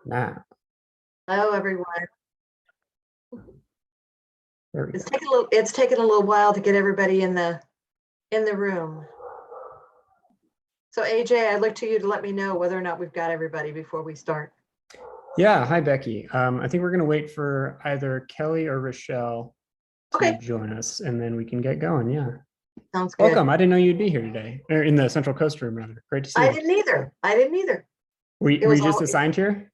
Now, Hello, everyone. there we go. It's taken a little while to get everybody in the room. So AJ, I look to you to let me know whether or not we've got everybody before we start. Yeah, hi Becky. I think we're going to wait for either Kelly or Rochelle to join us, and then we can get going. Yeah. Sounds good. Welcome. I didn't know you'd be here today, or in the Central Coast room, rather. Great to see you. I didn't either. Were you just assigned here?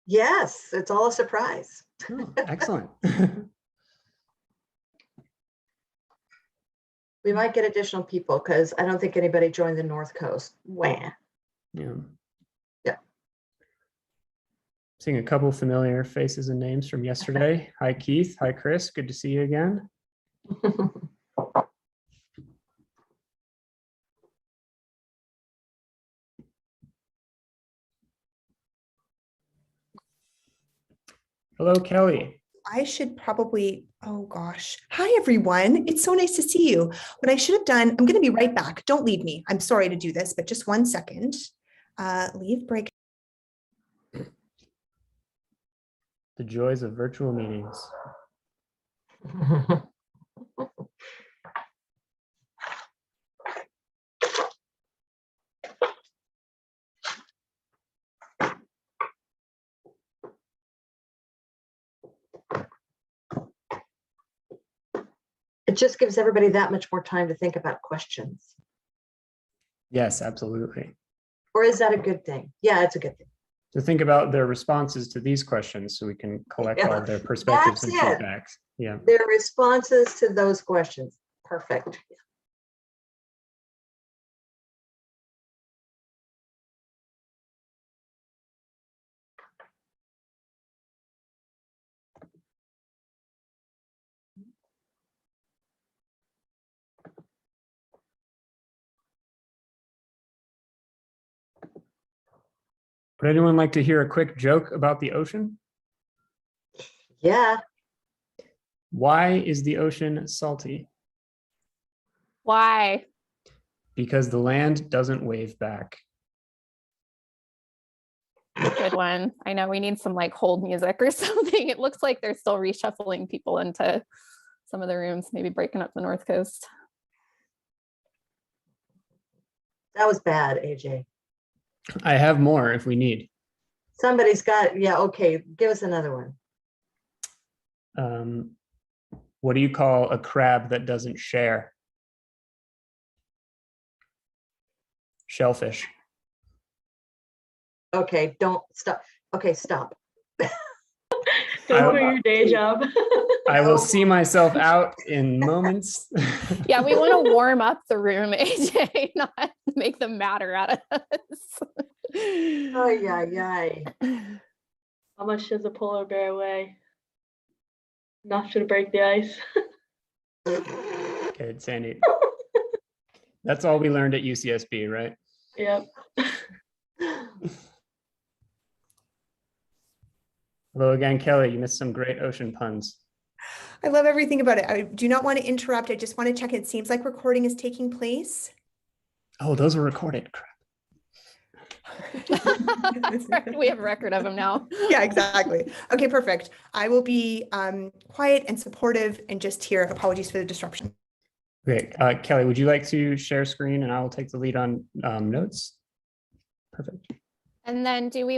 Yes, it's all a surprise. Oh, excellent. We might get additional people because I don't think anybody joined the North Coast. Wah. Yeah. Yeah. Seeing a couple familiar faces and names from yesterday. Hi, Keith. Hi, Chris. Good to see you again. Hello, Kelly. I should probably, oh gosh. Hi, everyone. It's so nice to see you. What I should have done, I'm going to be right back. Don't leave me. I'm sorry to do this, but just 1 second. Leave break. The joys of virtual meetings. It just gives everybody that much more time to think about questions. Yes, absolutely. Or is that a good thing? Yeah, it's a good thing. To think about their responses to these questions so we can collect all their perspectives and feedbacks. Yeah. Their responses to those questions. Perfect. Would anyone like to hear a quick joke about the ocean? Yeah. Why is the ocean salty? Why? Because the land doesn't wave back. Good one. I know we need some like hold music or something. It looks like they're still reshuffling people into some of the rooms, maybe breaking up the North Coast. That was bad, AJ. I have more if we need. Somebody's got, yeah, okay. Give us another one. What do you call a crab that doesn't share? Shellfish. Okay, don't stop. Okay, stop. Go for your day job. I will see myself out in moments. Yeah, we want to warm up the room, AJ, not make them madder at us. Oh, yeah. How much does a polar bear weigh? Enough to break the ice. Okay, Sandy. That's all we learned at UCSB, right? Yep. Hello again, Kelly. You missed some great ocean puns. I love everything about it. I do not want to interrupt. I just want to check. It seems like recording is taking place. Oh, those were recorded. Crap. We have a record of them now. Yeah, exactly. Okay, perfect. I will be quiet and supportive and just here. Apologies for the disruption. Great. Kelly, would you like to share screen and I will take the lead on notes? Perfect. And then do we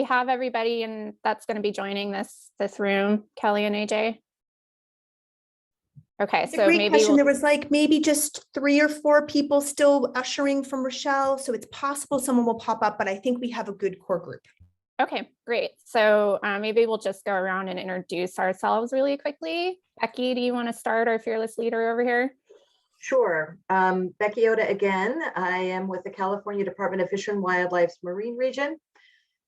have everybody and that's going to be joining this room, Kelly and AJ? Okay, so great maybe question. There was like maybe just 3 or 4 people still ushering from Rochelle. So it's possible someone will pop up, but I think we have a good core group. Okay, great. So maybe we'll just go around and introduce ourselves really quickly. Becky, do you want to start, our fearless leader over here? Sure. Becky Oda again. I am with the California Department of Fish and Wildlife's Marine Region.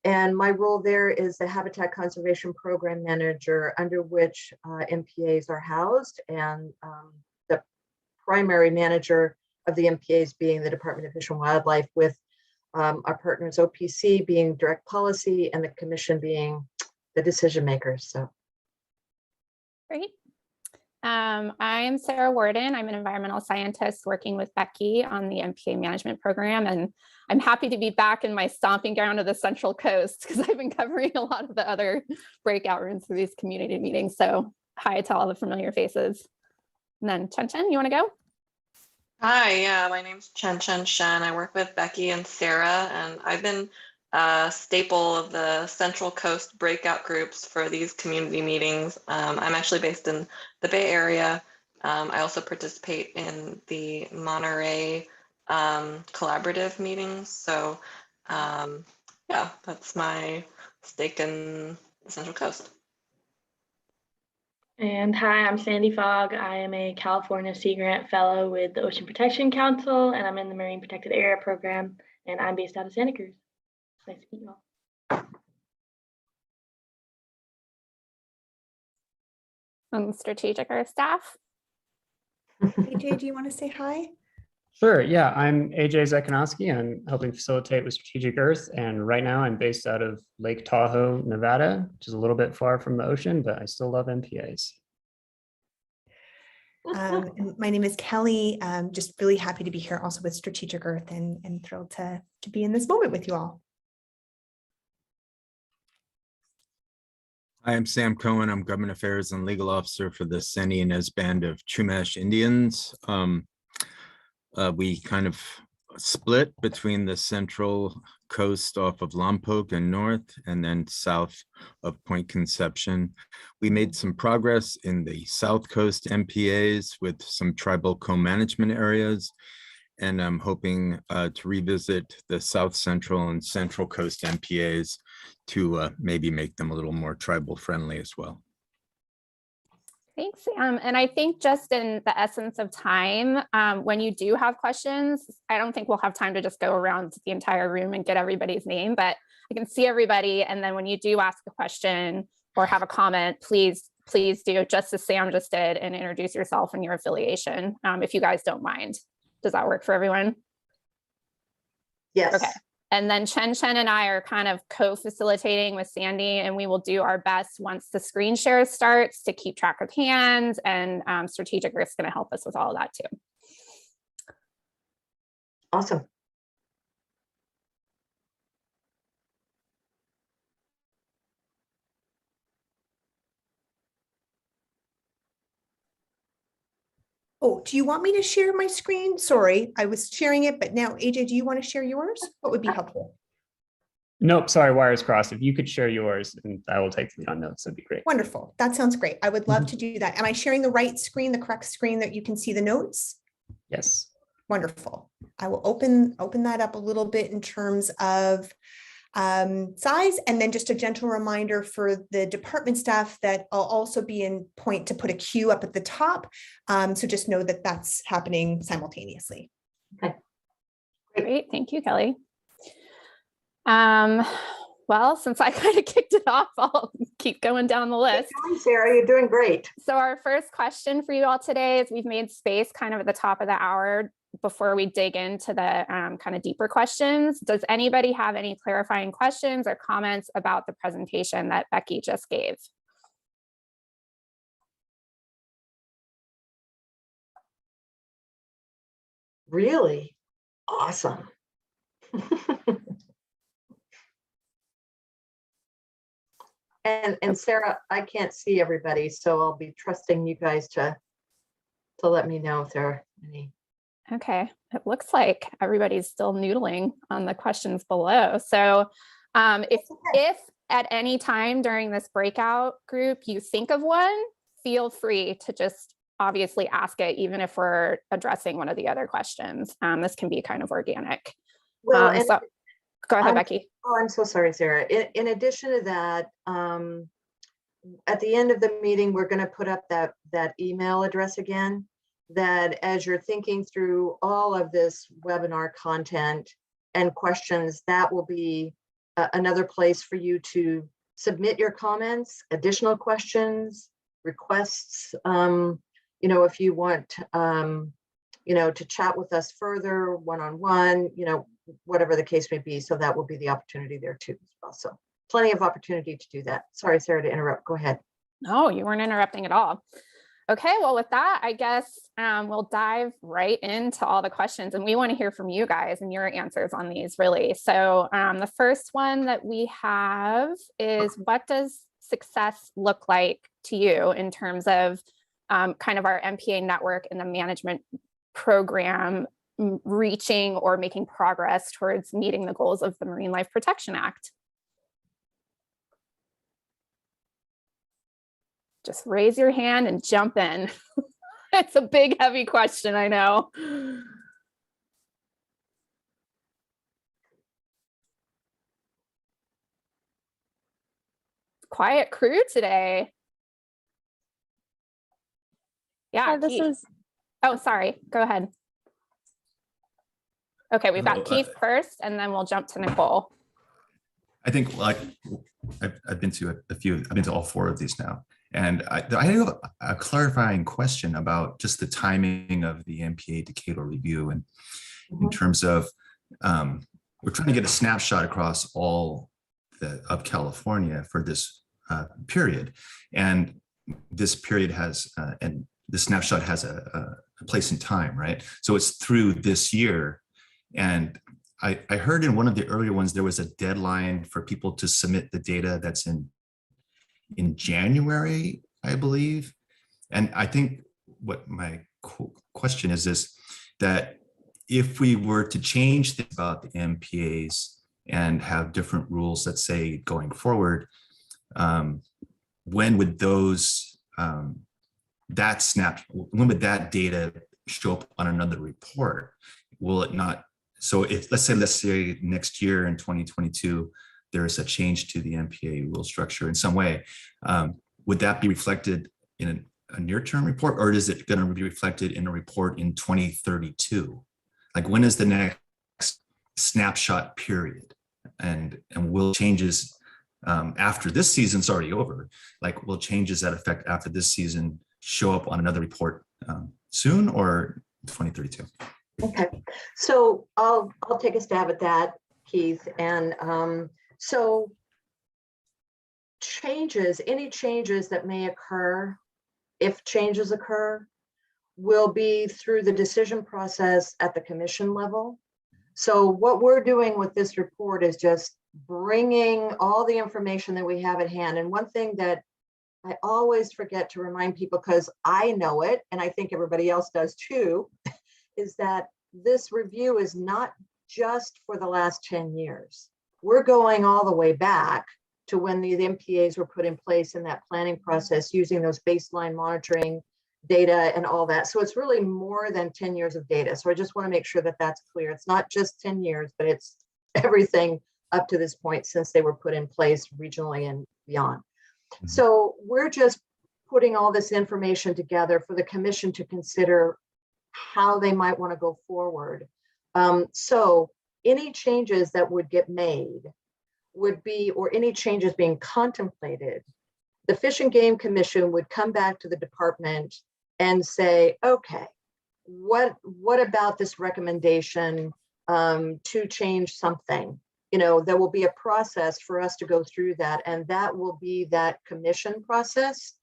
And my role there is the Habitat Conservation Program Manager, under which MPAs are housed, and the primary manager of the MPAs being the Department of Fish and Wildlife, with our partners OPC being direct policy and the commission being the decision makers. So great. I'm Sarah Warden. I'm an environmental scientist working with Becky on the MPA management program, and I'm happy to be back in my stomping ground of the Central Coast because I've been covering a lot of the other breakout rooms for these community meetings. So hi to all the familiar faces. And then Chen, you want to go? Hi, yeah, my name's Chen Shen. I work with Becky and Sarah, and I've been a staple of the Central Coast breakout groups for these community meetings. I'm actually based in the Bay Area. I also participate in the Monterey collaborative meetings. So yeah, that's my stake in the Central Coast. And hi, I'm Sandy Fogg. I am a California Sea Grant Fellow with the Ocean Protection Council, and I'm in the Marine Protected Area Program, and I'm based out of Santa Cruz. Nice to meet you all. Strategic Earth staff. AJ, do you want to say hi? Sure. Yeah, I'm AJ Zekanowski. I'm helping facilitate with Strategic Earth. And right now I'm based out of Lake Tahoe, Nevada, which is a little bit far from the ocean, but I still love MPAs. And my name is Kelly. Just really happy to be here also with Strategic Earth and thrilled to be in this moment with you all. Hi, I'm Sam Cohen. I'm Government Affairs and Legal Officer for the San Ynez Band of Chumash Indians. We kind of split between the Central Coast off of Lompoc and north, and then south of Point Conception. We made some progress in the South Coast MPAs with some tribal co-management areas, and I'm hoping to revisit the South Central and Central Coast MPAs to maybe make them a little more tribal friendly as well. Thanks. And I think just in the essence of time, when you do have questions, I don't think we'll have time to just go around the entire room and get everybody's name, but I can see everybody. And then when you do ask a question or have a comment, please do just as Sam just did and introduce yourself and your affiliation, if you guys don't mind. Does that work for everyone? Yes. Okay. And then Chen and I are kind of co-facilitating with Sandy, and we will do our best once the screen share starts to keep track of hands, and Strategic Earth is going to help us with all of that too. Awesome. Oh, do you want me to share my screen? Sorry, I was sharing it, but now AJ, do you want to share yours? What would be helpful? Nope, sorry, wires crossed. If you could share yours and I will take the lead on notes, that'd be great. Wonderful. That sounds great. I would love to do that. Am I sharing the right screen, the correct screen that you can see the notes? Yes. Wonderful. I will open that up a little bit in terms of size, and then just a gentle reminder for the department staff that I'll also be in point to put a queue up at the top. So just know that that's happening simultaneously. Okay. Great. Thank you, Kelly. Well, since I kind of kicked it off, I'll keep going down the list. Hi, Sarah, you're doing great. So our first question for you all today is, we've made space kind of at the top of the hour before we dig into the kind of deeper questions. Does anybody have any clarifying questions or comments about the presentation that Becky just gave? Really awesome. And Sarah, I can't see everybody, so I'll be trusting you guys to let me know if there are any. Okay, it looks like everybody's still noodling on the questions below. So if at any time during this breakout group you think of one, feel free to just obviously ask it, even if we're addressing one of the other questions. This can be kind of organic. Well, so go ahead, Becky. Oh, I'm so sorry, Sarah. In addition to that, at the end of the meeting, we're going to put up that email address again, that as you're thinking through all of this webinar content and questions, that will be another place for you to submit your comments, additional questions, requests, if you want, to chat with us further, one-on-one, whatever the case may be. So that will be the opportunity there too as well. So plenty of opportunity to do that. Sorry, Sarah, to interrupt. Go ahead. No, you weren't interrupting at all. Okay, well, with that, I guess we'll dive right into all the questions, and we want to hear from you guys and your answers on these, really. So the first one that we have is, what does success look like to you in terms of kind of our MPA network and the management program reaching or making progress towards meeting the goals of the Marine Life Protection Act? Just raise your hand and jump in. It's a big, heavy question, I know. Quiet crew today. Yeah, this Keith. is. Oh, sorry. Go ahead. Okay, we've got Hello, Keith first, and then we'll jump to Nicole. I think, like, I've been to a few. I've been to all 4 of these now, and I have a clarifying question about just the timing of the MPA Decadal review, and in terms of we're trying to get a snapshot across all of California for this period, and this period has and the snapshot has a place in time, right? So it's through this year, and I heard in one of the earlier ones there was a deadline for people to submit the data that's in January, I believe. And I think what my question is this, that if we were to change things about the MPAs and have different rules, let's say going forward, when would those when would that data show up on another report? Will it not? So if let's say next year in 2022, there is a change to the MPA rule structure in some way, would that be reflected in a near-term report, or is it going to be reflected in a report in 2032? Like, when is the next snapshot period? And will changes after this season's already over, like, will changes that affect after this season show up on another report soon, or 2032? Okay, so I'll take a stab at that, Keith. And so any changes that may occur, if changes occur, will be through the decision process at the commission level. So what we're doing with this report is just bringing all the information that we have at hand. And one thing that I always forget to remind people, because I know it, and I think everybody else does too, is that this review is not just for the last 10 years. We're going all the way back to when the MPAs were put in place in that planning process, using those baseline monitoring data and all that. So it's really more than 10 years of data. So I just want to make sure that that's clear. It's not just 10 years, but it's everything up to this point since they were put in place regionally and beyond. So we're just putting all this information together for the commission to consider how they might want to go forward. So any changes that would get made would be, or any changes being contemplated, the Fish and Game Commission would come back to the department and say, okay, what about this recommendation to change something? You know, there will be a process for us to go through that, and that will be that commission process.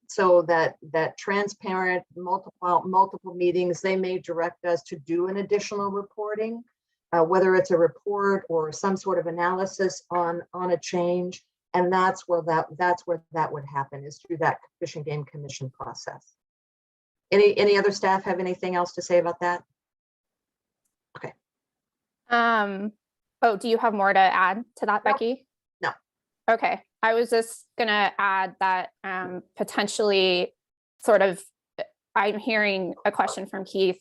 So that transparent, multiple meetings, they may direct us to do an additional reporting, whether it's a report or some sort of analysis on a change. And that's where that would happen, is through that Fish and Game Commission process. Any other staff have anything else to say about that? Okay. Oh, do you have more to add to that, Nope. Becky? No. Okay, I was just gonna add that potentially sort of, I'm hearing a question from Keith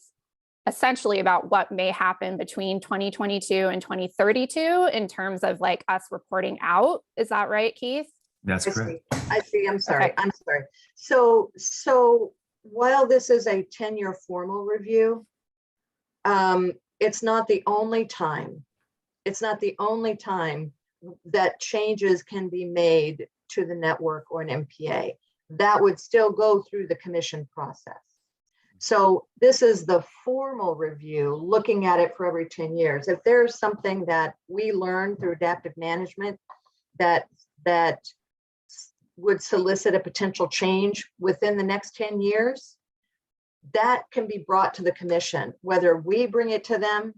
essentially about what may happen between 2022 and 2032 in terms of like us reporting out. Is that right, Keith? That's correct. I see. I'm sorry. Okay. I'm sorry. So while this is a 10-year formal review, it's not the only time. It's not the only time that changes can be made to the network or an MPA. That would still go through the commission process. So this is the formal review, looking at it for every 10 years. If there's something that we learn through adaptive management that would solicit a potential change within the next 10 years, that can be brought to the commission, whether we bring it to them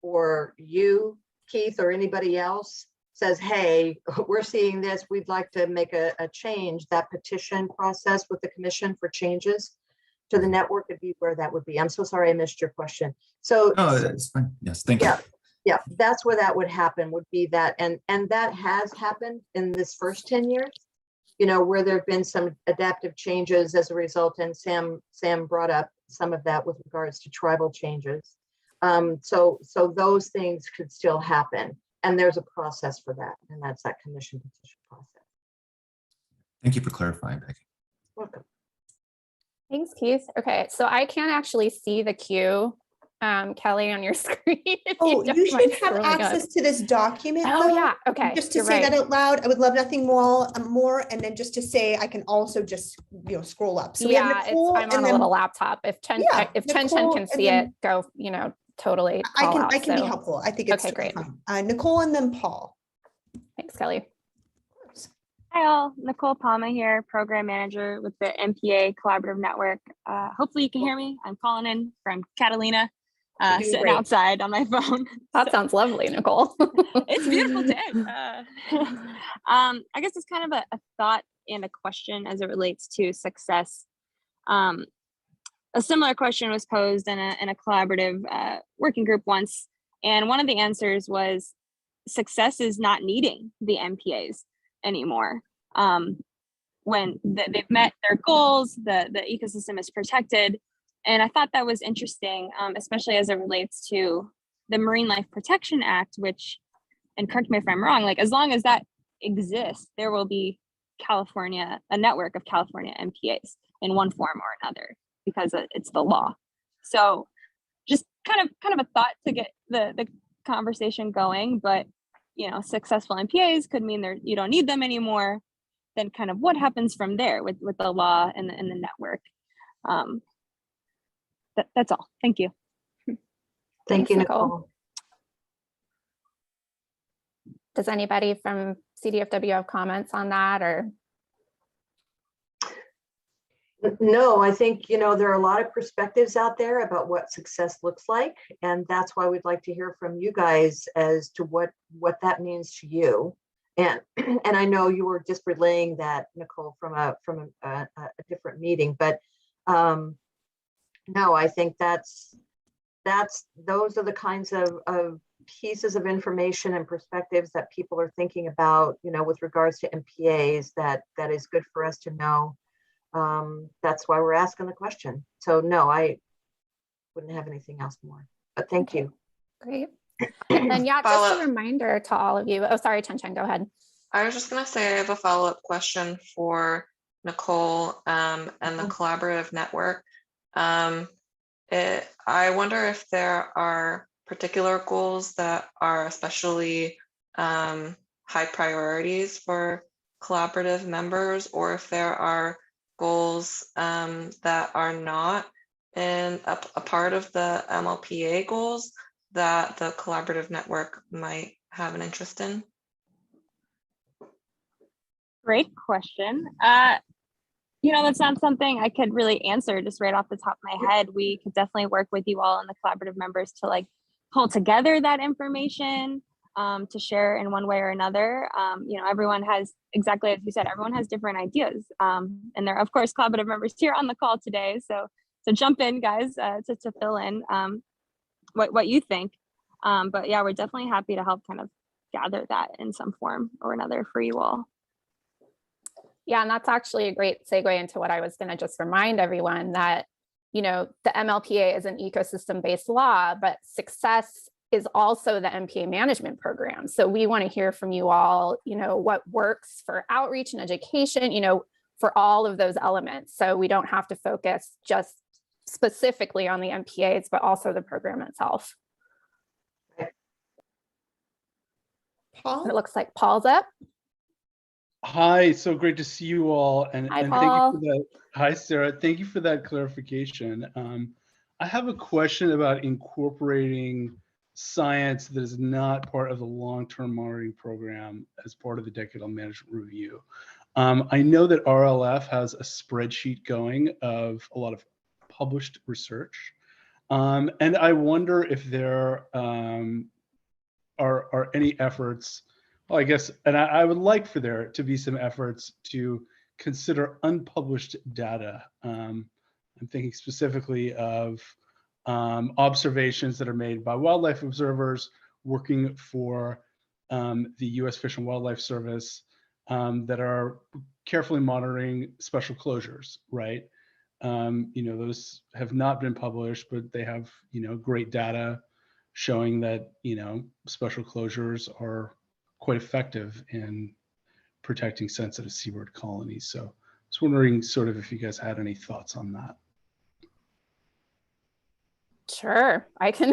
or you, Keith, or anybody else says, hey, we're seeing this, we'd like to make a change. That petition process with the commission for changes to the network would be where that would be. I'm so sorry I missed your question. So No, it's fine. Yes, thank you. yeah, that's where that would happen, would be that. And that has happened in this first 10 years, you know, where there have been some adaptive changes as a result. And Sam brought up some of that with regards to tribal changes. So those things could still happen. And there's a process for that. And that's that commission petition process. Thank you for clarifying, Becky. Welcome. Thanks, Keith. Okay, so I can't actually see the queue, Kelly, on your screen. Oh, you should have access to this document. Oh though. yeah, okay. Just to say that out loud, I would love nothing more, and then just to say I can also just scroll up. So we have Nicole, I'm on a little laptop. If Chen can see it, go totally. I can be helpful. I think it's okay, great. Nicole and then Paul. Thanks, Kelly. Hi all, Nicole Palma here, Program Manager with the MPA Collaborative Network. Hopefully you can hear me. I'm calling in from Catalina, sitting outside on my phone. That sounds lovely, Nicole. It's a beautiful day. I guess it's kind of a thought and a question as it relates to success. A similar question was posed in a collaborative working group once, and one of the answers was success is not needing the MPAs anymore. When they've met their goals, the ecosystem is protected. And I thought that was interesting, especially as it relates to the Marine Life Protection Act, which, and correct me if I'm wrong, like as long as that exists, there will be a network of California MPAs in one form or another, because it's the law. So just kind of a thought to get the conversation going, but successful MPAs could mean you don't need them anymore. Then kind of what happens from there with the law and the network. That's all. Thank you. Thank you, Nicole. Does anybody from CDFW have comments on that, or? No, I think, there are a lot of perspectives out there about what success looks like. And that's why we'd like to hear from you guys as to what that means to you. And I know you were just relaying that, Nicole, from a different meeting, but no, I think those are the kinds of pieces of information and perspectives that people are thinking about, with regards to MPAs, that is good for us to know. That's why we're asking the question. So no, I wouldn't have anything else more, but thank you. Great. And yeah, just a reminder to all of you. Oh, sorry, Chen, go ahead. I was just going to say I have a follow-up question for Nicole and the collaborative network. I wonder if there are particular goals that are especially high priorities for collaborative members, or if there are goals that are not in a part of the MLPA goals that the collaborative network might have an interest in? Great question. That's not something I could really answer just right off the top of my head. We could definitely work with you all and the collaborative members to pull together that information to share in one way or another. Everyone has, exactly as you said, everyone has different ideas. And there are, of course, collaborative members here on the call today. So jump in, guys, to fill in what you think. But yeah, we're definitely happy to help kind of gather that in some form or another for you all. Yeah, and that's actually a great segue into what I was going to just remind everyone, that, the MLPA is an ecosystem-based law, but success is also the MPA management program. So we want to hear from you all, what works for outreach and education, for all of those elements. So we don't have to focus just specifically on the MPAs, but also the program itself. Paul? It looks like Paul's up. Hi, so great to see you all. And Hi, thank Paul. you for that. Hi, Sarah. Thank you for that clarification. I have a question about incorporating science that is not part of the long-term monitoring program as part of the Decadal Management Review. I know that RLF has a spreadsheet going of a lot of published research. And I wonder if there are any efforts, well, I guess, and I would like for there to be some efforts to consider unpublished data. I'm thinking specifically of observations that are made by wildlife observers working for the U.S. Fish and Wildlife Service that are carefully monitoring special closures, right? Those have not been published, but they have, great data showing that, special closures are quite effective in protecting sensitive seabird colonies. So I was wondering sort of if you guys had any thoughts on that. Sure, I can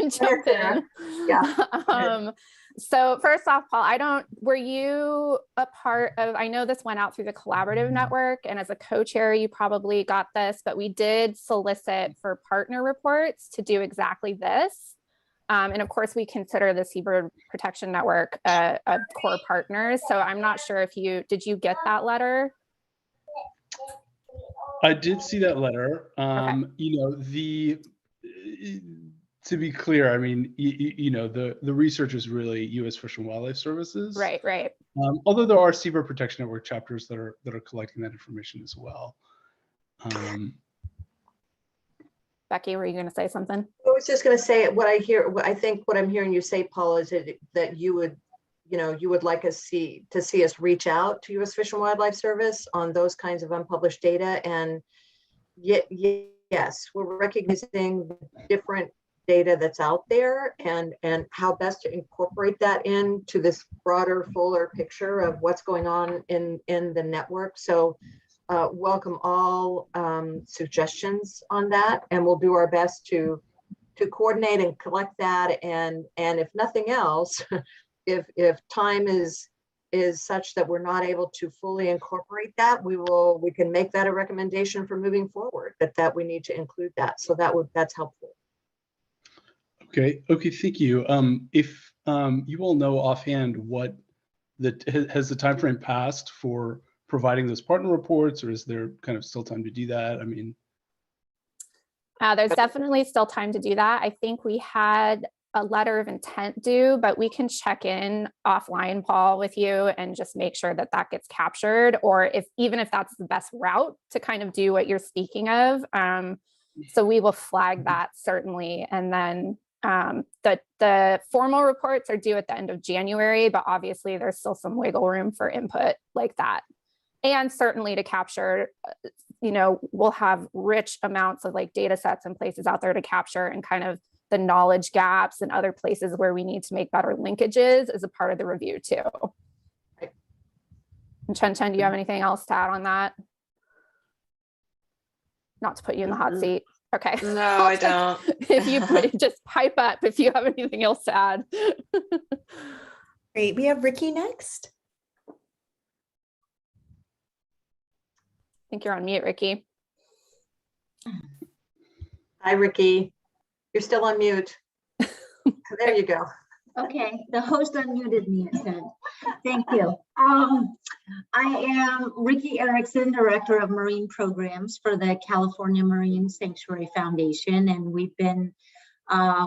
jump in. Yeah. So first off, Paul, were you a part of, I know this went out through the collaborative network, and as a co-chair, you probably got this, but we did solicit for partner reports to do exactly this. And of course, we consider the Seabird Protection Network a core partner. So I'm not sure did you get that letter? I did see that letter. Okay. To be clear, I mean, the research is really U.S. Fish and Wildlife Services. Right. Although there are Seabird Protection Network chapters that are collecting that information as well. Becky, were you going to say something? I was just going to say I think what I'm hearing you say, Paul, is that you would like us to see us reach out to U.S. Fish and Wildlife Service on those kinds of unpublished data. And yes, we're recognizing the different data that's out there and how best to incorporate that into this broader, fuller picture of what's going on in the network. So welcome all suggestions on that, and we'll do our best to coordinate and collect that. And if nothing else, if time is such that we're not able to fully incorporate that, we can make that a recommendation for moving forward, that we need to include that. So that's helpful. Okay, thank you. If you all know offhand what has the time frame passed for providing those partner reports, or is there kind of still time to do that? I mean, there's definitely still time to do that. I think we had a letter of intent due, but we can check in offline, Paul, with you and just make sure that gets captured, or even if that's the best route to kind of do what you're speaking of. So we will flag that certainly. And then the formal reports are due at the end of January, but obviously there's still some wiggle room for input like that. And certainly to capture, we'll have rich amounts of data sets and places out there to capture, and kind of the knowledge gaps and other places where we need to make better linkages as a part of the review too. And Chen, do you have anything else to add on that? Not to put you in the hot seat. Okay. No, I don't. If you just pipe up if you have anything else to add. Great. We have Ricky next. I think you're on mute, Ricky. Hi, Ricky. You're still on mute. There you go. Okay, the host unmuted me, it said. Thank you. I am Ricky Erickson, Director of Marine Programs for the California Marine Sanctuary Foundation, and we've been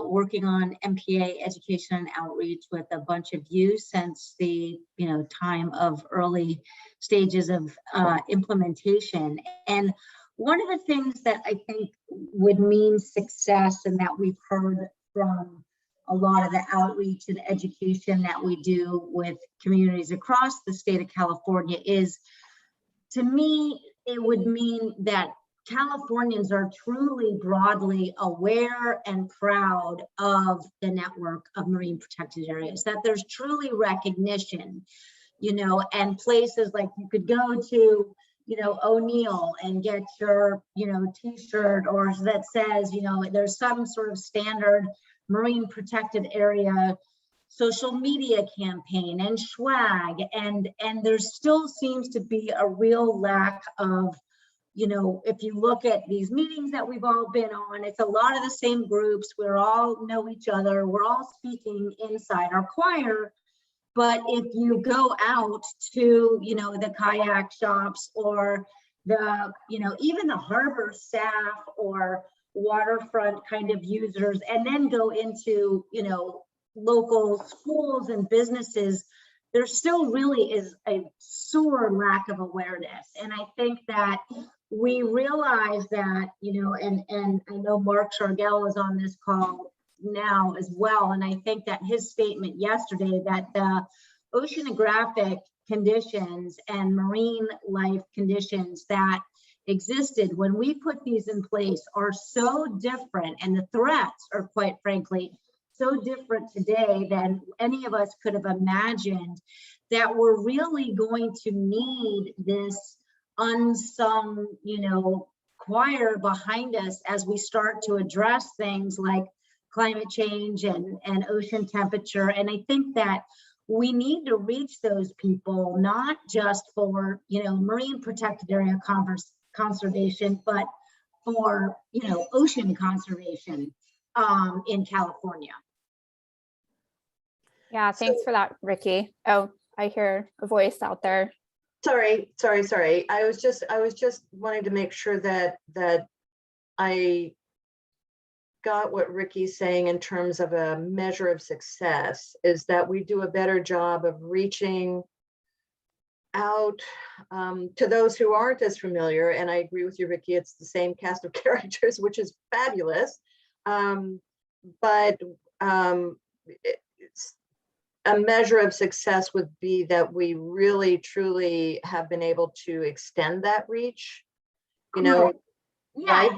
working on MPA education and outreach with a bunch of you since the time of early stages of implementation. And one of the things that I think would mean success, and that we've heard from a lot of the outreach and education that we do with communities across the state of California, is, to me, it would mean that Californians are truly broadly aware and proud of the network of marine protected areas, that there's truly recognition, and places like you could go to, O'Neill and get your, t-shirt or that says, there's some sort of standard marine protected area social media campaign and swag, and there still seems to be a real lack of, if you look at these meetings that we've all been on, it's a lot of the same groups. We all know each other. We're all speaking inside our choir, But if you go out to, the kayak shops or the, even the harbor staff or waterfront kind of users, and then go into, local schools and businesses, there still really is a sore lack of awareness. And I think that we realize that, and I know Mark Shargell is on this call now as well. And I think that his statement yesterday that the oceanographic conditions and marine life conditions that existed when we put these in place are so different, and the threats are, quite frankly, so different today than any of us could have imagined, that we're really going to need this unsung, choir behind us as we start to address things like climate change and ocean temperature. And I think that we need to reach those people, not just for, marine protected area conservation, but for, ocean conservation in California. Yeah, thanks for that, Ricky. Oh, I hear a voice out there. Sorry. I was just wanting to make sure that I got what Ricky's saying in terms of a measure of success, is that we do a better job of reaching out to those who aren't as familiar. And I agree with you, Ricky, it's the same cast of characters, which is fabulous. But a measure of success would be that we really truly have been able to extend that reach, Yeah, right?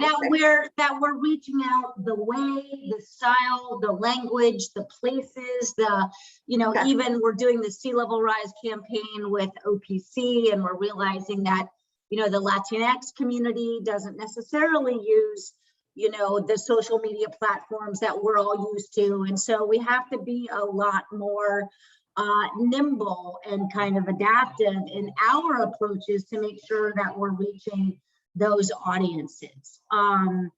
that we're reaching out the way, the style, the language, the places, Okay. even we're doing the Sea Level Rise campaign with OPC, and we're realizing that, the Latinx community doesn't necessarily use, the social media platforms that we're all used to. And so we have to be a lot more nimble and kind of adaptive in our approaches to make sure that we're reaching those audiences. And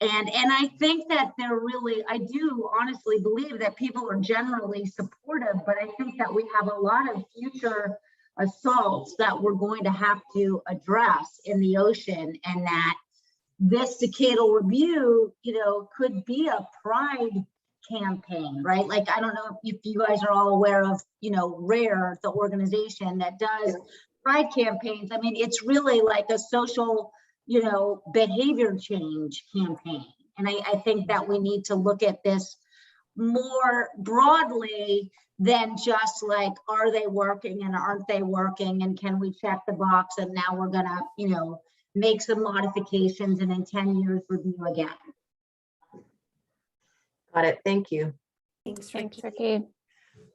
I think that I do honestly believe that people are generally supportive, but I think that we have a lot of future assaults that we're going to have to address in the ocean, and that this decadal review, could be a pride campaign, right? Like, I don't know if you guys are all aware of, RARE, the organization that does pride campaigns. I mean, it's really like a social, behavior change campaign. And I think that we need to look at this more broadly than just like, are they working and aren't they working? And can we check the box? And now we're gonna, make some modifications and in 10 years review again. Got it. Thank you. Thanks, Thanks, Ricky. Ricky.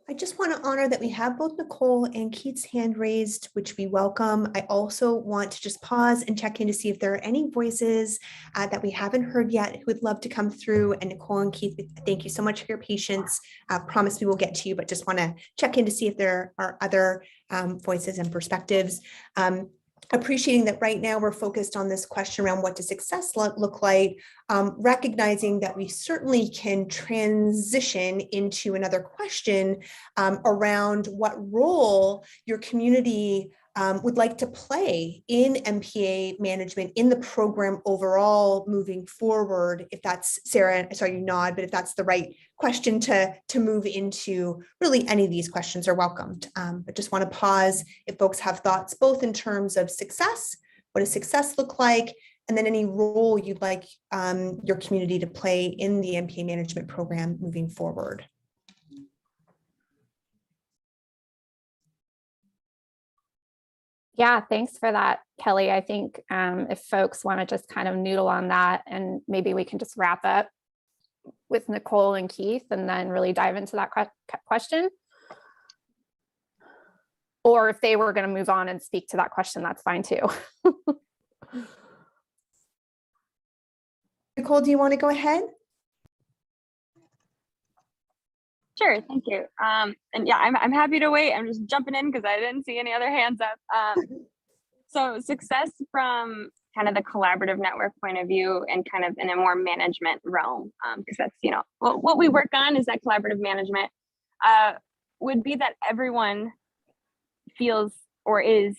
I just want to honor that we have both Nicole and Keith's hand raised, which we welcome. I also want to just pause and check in to see if there are any voices that we haven't heard yet who would love to come through. And Nicole and Keith, thank you so much for your patience. Promise we will get to you, but just want to check in to see if there are other voices and perspectives. Appreciating that right now we're focused on this question around what does success look like, recognizing that we certainly can transition into another question around what role your community would like to play in MPA management in the program overall moving forward. If that's, Sarah, I saw you nod, but if that's the right question to move into, really any of these questions are welcomed. But just want to pause if folks have thoughts, both in terms of success, what does success look like, and then any role you'd like your community to play in the MPA management program moving forward. Yeah, thanks for that, Kelly. I think if folks want to just kind of noodle on that, and maybe we can just wrap up with Nicole and Keith and then really dive into that question. Or if they were going to move on and speak to that question, that's fine too. Nicole, do you want to go ahead? Sure, thank you. And yeah, I'm happy to wait. I'm just jumping in because I didn't see any other hands up. So success from kind of the collaborative network point of view and kind of in a more management realm, because that's, what we work on is that collaborative management. would be that everyone feels or is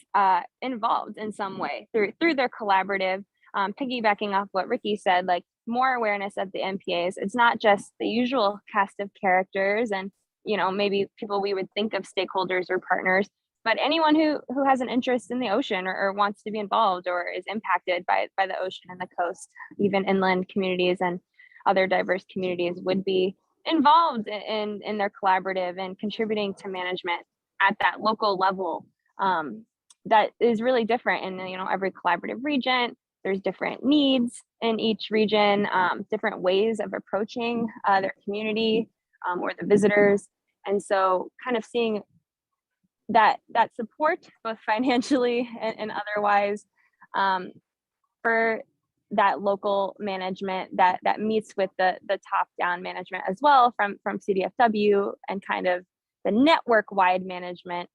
involved in some way through their collaborative. Piggybacking off what Ricky said, like more awareness of the MPAs. It's not just the usual cast of characters and, you know, maybe people we would think of stakeholders or partners, but anyone who has an interest in the ocean or wants to be involved or is impacted by the ocean and the coast, even inland communities and other diverse communities would be involved in their collaborative and contributing to management at that local level. That is really different in, you know, every collaborative region. There's different needs in each region, different ways of approaching their community or the visitors. And so kind of seeing that support, both financially and otherwise, for that local management that meets with the top-down management as well from CDFW and kind of the network-wide management,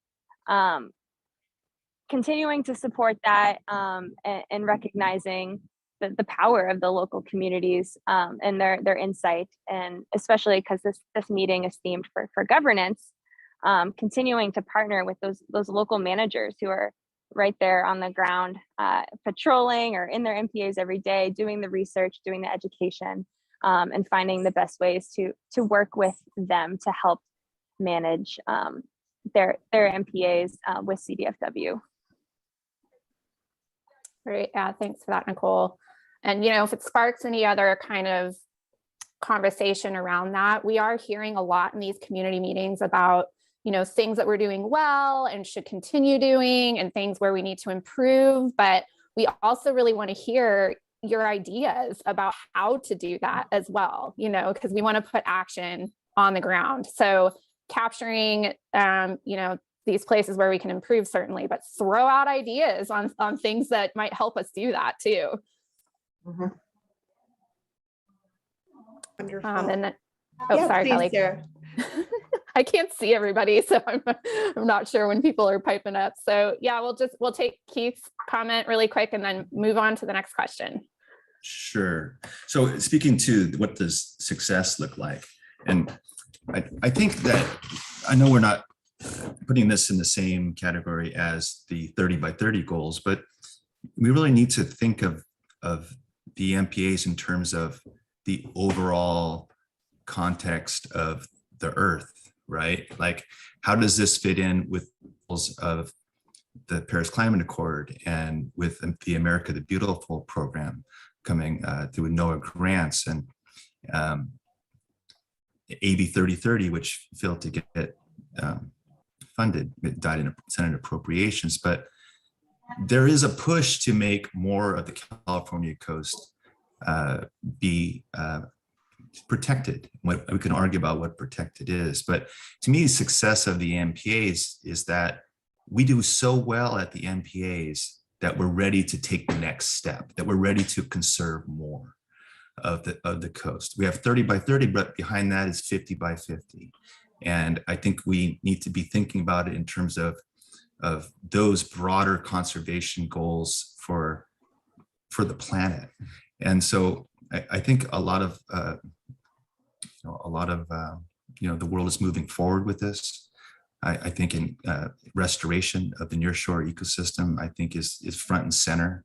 continuing to support that and recognizing the power of the local communities and their insight, and especially because this meeting is themed for governance, continuing to partner with those local managers who are right there on the ground, patrolling or in their MPAs every day, doing the research, doing the education, and finding the best ways to work with them to help manage their MPAs with CDFW. Great. Yeah, thanks for that, Nicole. And, you know, if it sparks any other kind of conversation around that, we are hearing a lot in these community meetings about, you know, things that we're doing well and should continue doing and things where we need to improve. But we also really want to hear your ideas about how to do that as well, you know, because we want to put action on the ground. So capturing, you know, these places where we can improve, certainly, but throw out ideas on things that might help us do that too. Mhm. Wonderful. And then, oh, Yeah, sorry, please, Kelly. Sarah. I can't see everybody, so I'm not sure when people are piping up. So yeah, we'll take Keith's comment really quick and then move on to the next question. Sure. So speaking to what does success look like? And I think that, I know we're not putting this in the same category as the 30 by 30 goals, but we really need to think of the MPAs in terms of the overall context of the Earth, right? Like, how does this fit in with goals of the Paris Climate Accord and with the America the Beautiful program coming through NOAA grants and AB 3030, which failed to get funded, it died in Senate appropriations, but there is a push to make more of the California coast be protected. We can argue about what protected is, but to me, success of the MPAs is that we do so well at the MPAs that we're ready to take the next step, that we're ready to conserve more of the coast. We have 30 by 30, but behind that is 50 by 50. And I think we need to be thinking about it in terms of those broader conservation goals for the planet. And so I think a lot of the world is moving forward with this. I think in restoration of the nearshore ecosystem, I think is front and center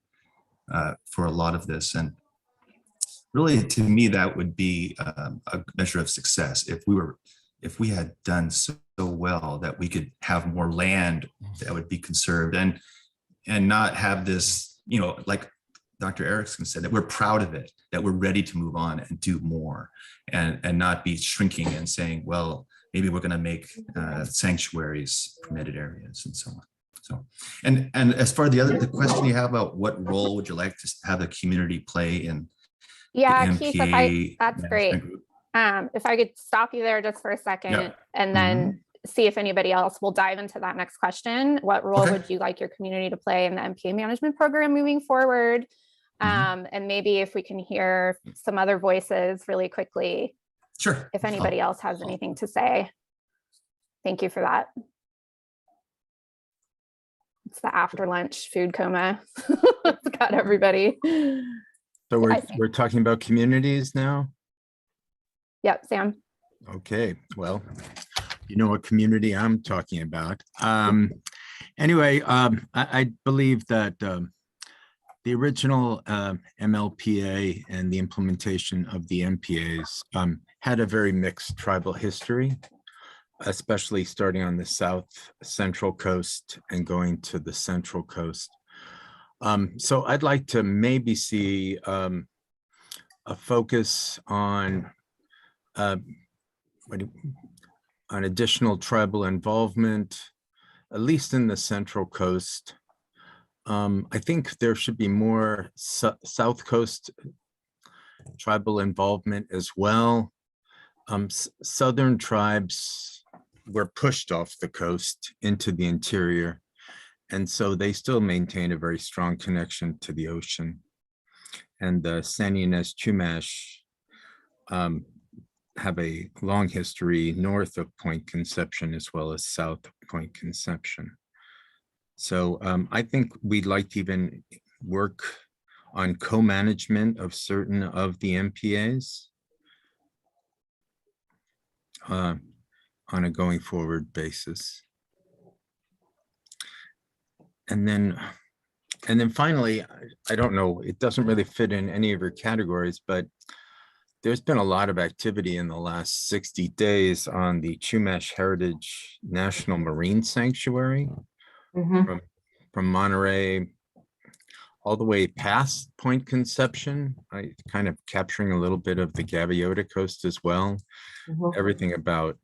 for a lot of this. And really, to me, that would be a measure of success if we had done so well that we could have more land that would be conserved and not have this, you know, like Dr. Erickson said, that we're proud of it, that we're ready to move on and do more and not be shrinking and saying, well, maybe we're going to make sanctuaries permitted areas and so on. So, and as far as the question you have about what role would you like to have the community play in the MPA, that's great. Group? If I could stop you there just for a second, and then see if anybody else will dive into that next question. What role would you like your community to play in the MPA management program moving forward? And maybe if we can hear some other voices really quickly. Sure. If anybody else has anything to say. Thank you for that. It's the after lunch food coma. It's got everybody. So we're talking about communities now? Yep, Sam. Okay, well, You know what community I'm talking about. Anyway, I believe that the original MLPA and the implementation of the MPAs had a very mixed tribal history, especially starting on the south central coast and going to the central coast. So I'd like to maybe see a focus on additional tribal involvement, at least in the central coast. I think there should be more South Coast tribal involvement as well. Southern tribes were pushed off the coast into the interior, and so they still maintain a very strong connection to the ocean. And the San Ynez Chumash have a long history north of Point Conception as well as south of Point Conception. So I think we'd like to even work on co-management of certain of the MPAs on a going forward basis. And then finally, I don't know, it doesn't really fit in any of your categories, but there's been a lot of activity in the last 60 days on the Chumash Heritage National Marine Sanctuary. From Monterey all the way past Point Conception, kind of capturing a little bit of the Gaviota Coast as well. Everything about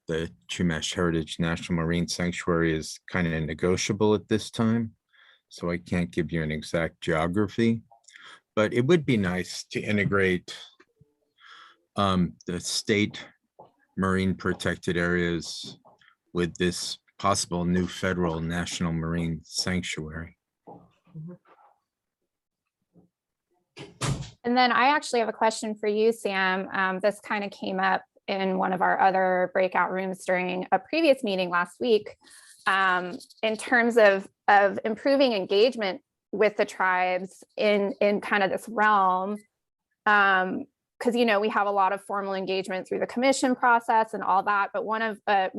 the Chumash Heritage National Marine Sanctuary is kind of negotiable at this time, so I can't give you an exact geography, but it would be nice to integrate the state marine protected areas with this possible new federal national marine sanctuary. And then I actually have a question for you, Sam. This kind of came up in one of our other breakout rooms during a previous meeting last week, in terms of improving engagement with the tribes in kind of this realm. Because, you know, we have a lot of formal engagement through the commission process and all that. But one of a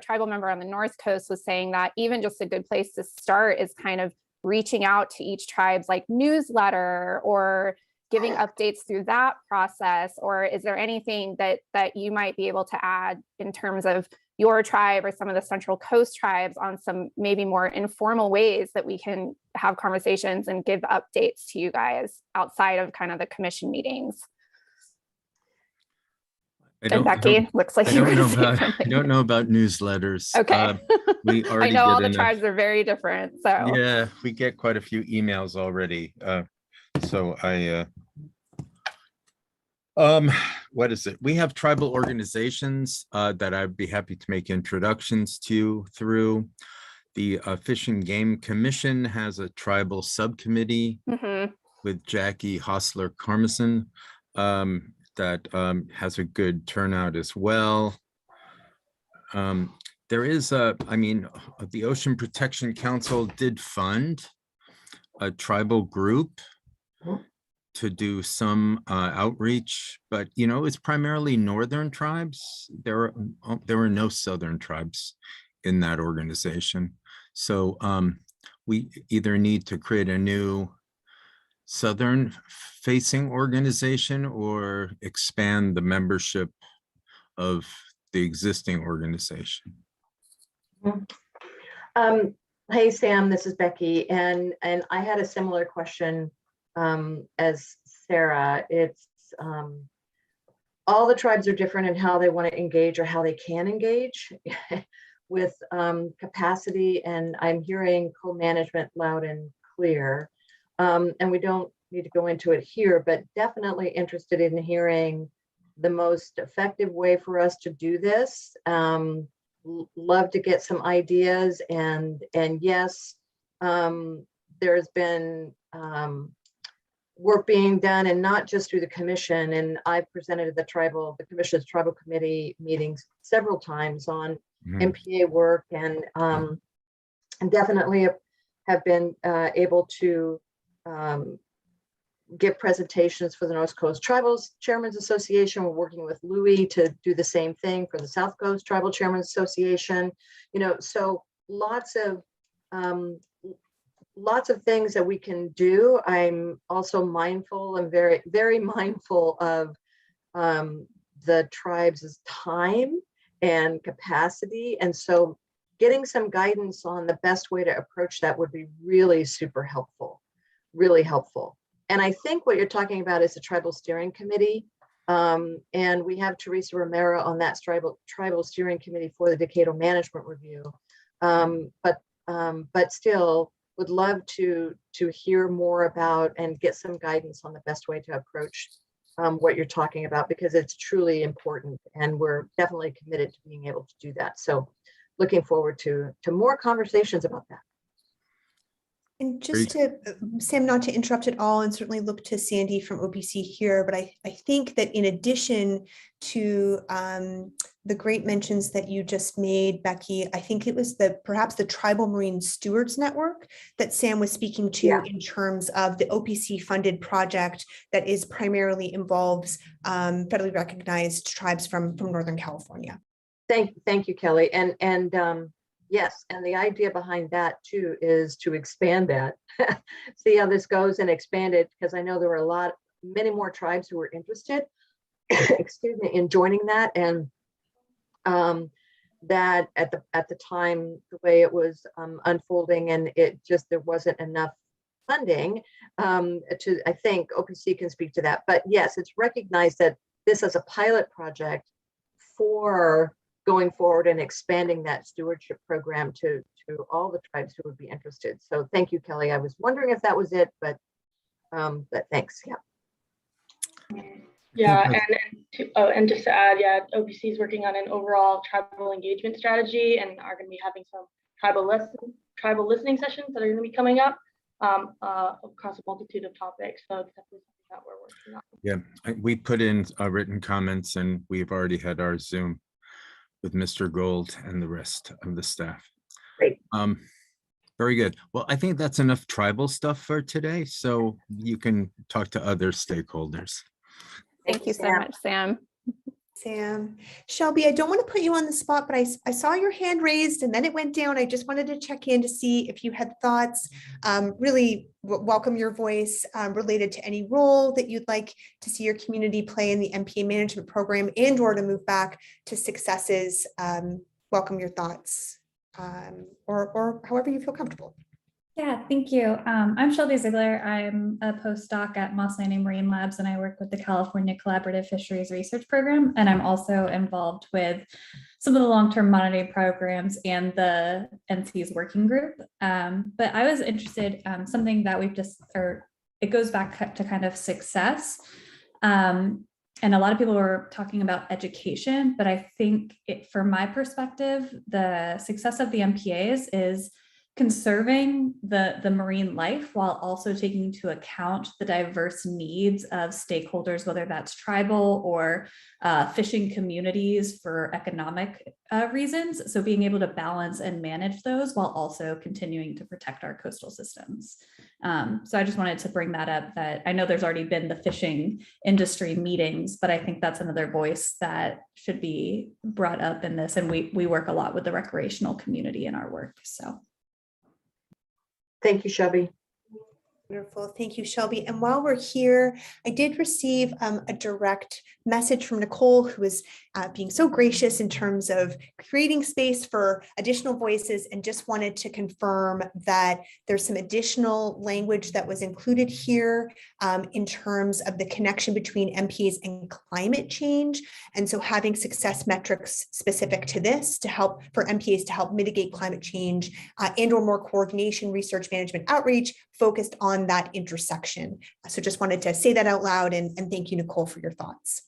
tribal member on the North Coast was saying that even just a good place to start is kind of reaching out to each tribe's like newsletter or giving updates through that process. Or is there anything that you might be able to add in terms of your tribe or some of the Central Coast tribes on some maybe more informal ways that we can have conversations and give updates to you guys outside of kind of the commission meetings? I don't know about newsletters. Okay. We already I know all the enough. tribes are very different. So yeah, we get quite a few emails already. So I what is it? We have tribal organizations that I'd be happy to make introductions to through. The Fish and Game Commission has a tribal subcommittee with Jackie Hostler Carmison. That has a good turnout as well. There is the Ocean Protection Council did fund a tribal group to do some outreach, but you know, it's primarily northern tribes. There were no southern tribes in that organization. So we either need to create a new southern facing organization or expand the membership of the existing organization. Hey, Sam, this is Becky. And I had a similar question as Sarah. It's all the tribes are different in how they want to engage or how they can engage with capacity. And I'm hearing co-management loud and clear. And we don't need to go into it here, but definitely interested in hearing the most effective way for us to do this. Love to get some ideas, and yes, there's been work being done, and not just through the commission. And I've presented at the commission's tribal committee meetings several times on MPA work, and definitely have been able to give presentations for the North Coast Tribals Chairman's Association. We're working with Louis to do the same thing for the South Coast Tribal Chairman's Association. So lots of things that we can do. I'm also mindful and very, very mindful of the tribe's time and capacity. And so getting some guidance on the best way to approach that would be really super helpful, really helpful. And I think what you're talking about is the Tribal Steering Committee. And we have Teresa Romero on that tribal steering committee for the Decadal Management Review. But still would love to hear more about and get some guidance on the best way to approach what you're talking about, because it's truly important and we're definitely committed to being able to do that. So looking forward to more conversations about that. And just to, Sam, not to interrupt at all, and certainly look to Sandy from OPC here, but I think that in addition to the great mentions that you just made, Becky, I think it was perhaps the Tribal Marine Stewards Network that Sam was speaking to in terms of the OPC funded project that is primarily involves federally recognized tribes from Northern California. Thank you, Kelly. And yes, and the idea behind that too is to expand that, see how this goes and expand it, because I know there were many more tribes who were interested, excuse me, in joining that. And that at the time, the way it was unfolding, and there wasn't enough funding I think OPC can speak to that. But yes, it's recognized that this is a pilot project for going forward and expanding that stewardship program to all the tribes who would be interested. So thank you, Kelly. I was wondering if that was it, but thanks. Yeah, and just to add, OPC is working on an overall tribal engagement strategy and are going to be having some tribal listening sessions that are going to be coming up across a multitude of topics. So it's definitely something that we're working on. Yeah, we put in written comments and we've already had our Zoom with Mr. Gold and the rest of the staff. Great. Very good. Well, I think that's enough tribal stuff for today, so you can talk to other stakeholders. Thank you so much, Sam. Sam. Shelby, I don't want to put you on the spot, but I saw your hand raised and then it went down. I just wanted to check in to see if you had thoughts. Really welcome your voice related to any role that you'd like to see your community play in the MPA management program and or to move back to successes. Welcome your thoughts or however you feel comfortable. Yeah, thank you. I'm Shelby Ziegler. I'm a postdoc at Moss Landing Marine Labs, and I work with the California Collaborative Fisheries Research Program. And I'm also involved with some of the long-term monitoring programs and the NC's working group. But I was interested, something that it goes back to kind of success. And a lot of people were talking about education, but I think from my perspective, the success of the MPAs is conserving the marine life while also taking into account the diverse needs of stakeholders, whether that's tribal or fishing communities for economic reasons. So being able to balance and manage those while also continuing to protect our coastal systems. So I just wanted to bring that up, that I know there's already been the fishing industry meetings, but I think that's another voice that should be brought up in this. And we work a lot with the recreational community in our work, so. Thank you, Shelby. Wonderful. Thank you, Shelby. And while we're here, I did receive a direct message from Nicole, who is being so gracious in terms of creating space for additional voices, and just wanted to confirm that there's some additional language that was included here in terms of the connection between MPAs and climate change. And so having success metrics specific to this to help for MPAs to help mitigate climate change and or more coordination, research, management, outreach focused on that intersection. So just wanted to say that out loud, and thank you, Nicole, for your thoughts.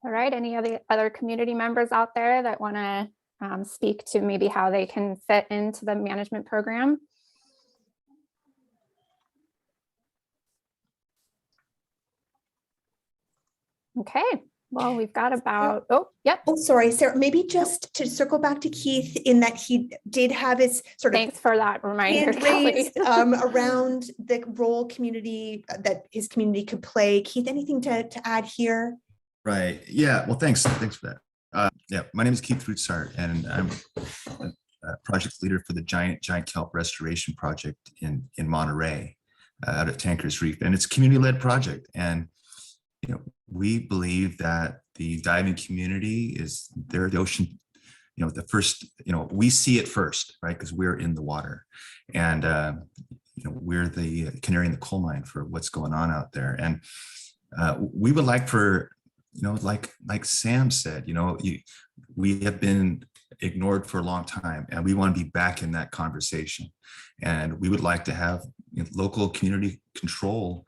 All right, any other community members out there that want to speak to maybe how they can fit into the management program? Okay, Well, we've got about, oh, yep. Oh, sorry, Sarah, maybe just to circle back to Keith in that he did have his sort of Thanks for that reminder, hand Kelly. raised around the role community that his community could play. Keith, anything to add here? Right. Yeah. Well, thanks for that. Yeah, my name is Keith Rutzer, and I'm a project leader for the giant kelp restoration project in Monterey, out at Tankers Reef, and it's a community-led project. And we believe that the diving community is the ocean. The first. We see it first, right? Because we're in the water, and we're the canary in the coal mine for what's going on out there. And we would like for like Sam said, we have been ignored for a long time, and we want to be back in that conversation. And we would like to have local community control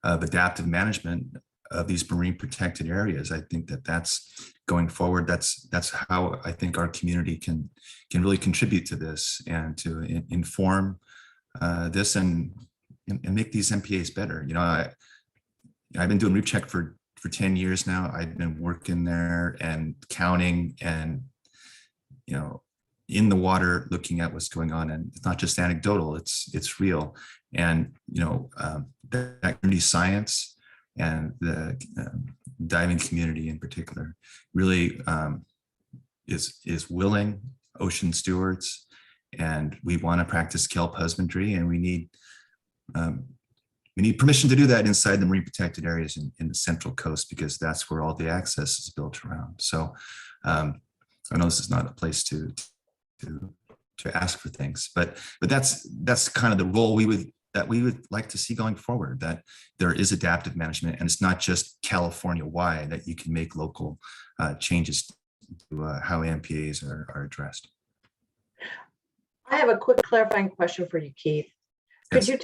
of adaptive management of these marine protected areas. I think that's going forward. That's how I think our community can really contribute to this and to inform this and make these MPAs better. I've been doing reef check for 10 years now. I've been working there and counting and, in the water, looking at what's going on. And it's not just anecdotal, it's real. And, that community science and the diving community in particular really is willing ocean stewards. And we want to practice kelp husbandry, and we need permission to do that inside the marine protected areas in the Central Coast, because that's where all the access is built around. So I know this is not a place to ask for things, but that's kind of the role we would like to see going forward, that there is adaptive management, and it's not just California-wide, that you can make local changes to how MPAs are addressed. I have a quick clarifying question for you, Keith. Could you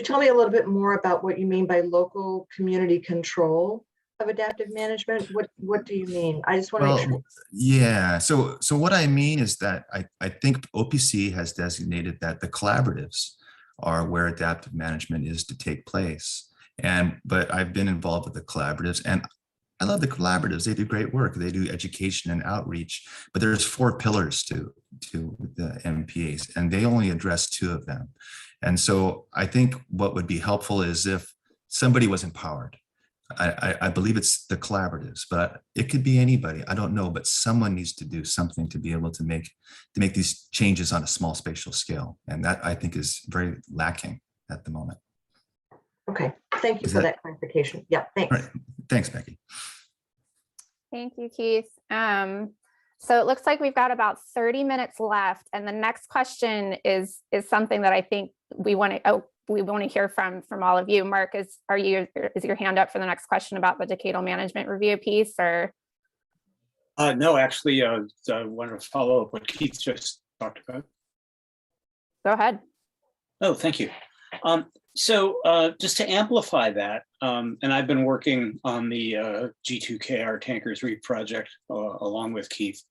tell me a little bit more about what you mean by local community control of adaptive management? What do you mean? I just want to make sure. Yeah. So what I mean is that I think OPC has designated that the collaboratives are where adaptive management is to take place. But I've been involved with the collaboratives, and I love the collaboratives. They do great work. They do education and outreach, but there's 4 pillars to the MPAs, and they only address 2 of them. And so I think what would be helpful is if somebody was empowered. I believe it's the collaboratives, but it could be anybody. I don't know, but someone needs to do something to be able to make these changes on a small spatial scale. And that, I think, is very lacking at the moment. Okay, thank you for that clarification. Yeah, thanks. All right. Thanks, Becky. Thank you, Keith. So it looks like we've got about 30 minutes left, and the next question is something that I think we want to hear from all of you. Mark, is your hand up for the next question about the decadal management review piece, or? No, actually, I wanted to follow up what Keith just talked about. Go ahead. Oh, thank you. So just to amplify that, and I've been working on the G2KR Tankers Reef project along with Keith.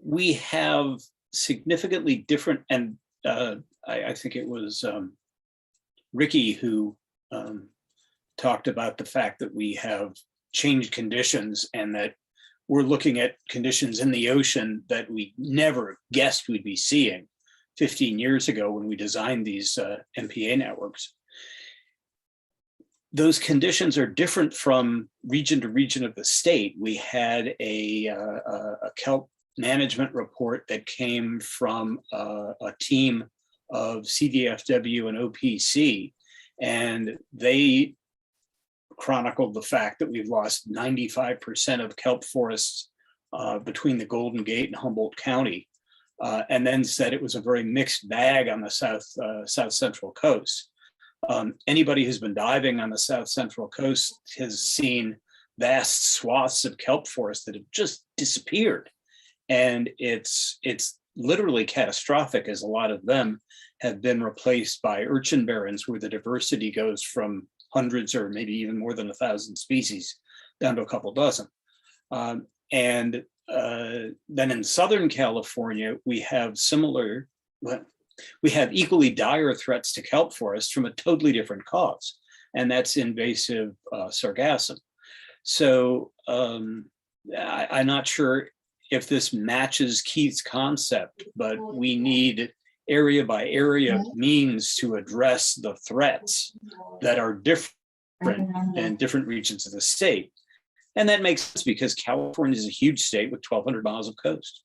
We have significantly different, and I think it was Ricky who talked about the fact that we have changed conditions, and that we're looking at conditions in the ocean that we never guessed we'd be seeing 15 years ago when we designed these MPA networks. Those conditions are different from region to region of the state. We had a kelp management report that came from a team of CDFW and OPC, and they chronicled the fact that we've lost 95% of kelp forests between the Golden Gate and Humboldt County. And then said it was a very mixed bag on the south central coast. Anybody who's been diving on the south central coast has seen vast swaths of kelp forest that have just disappeared. And it's literally catastrophic, as a lot of them have been replaced by urchin barrens, where the diversity goes from hundreds or maybe even more than 1,000 species down to a couple dozen. Then in Southern California, we have equally dire threats to kelp forests from a totally different cause, and that's invasive sargassum. So I'm not sure if this matches Keith's concept, but we need area by area means to address the threats that are different in different regions of the state. And that makes sense because California is a huge state with 1,200 miles of coast.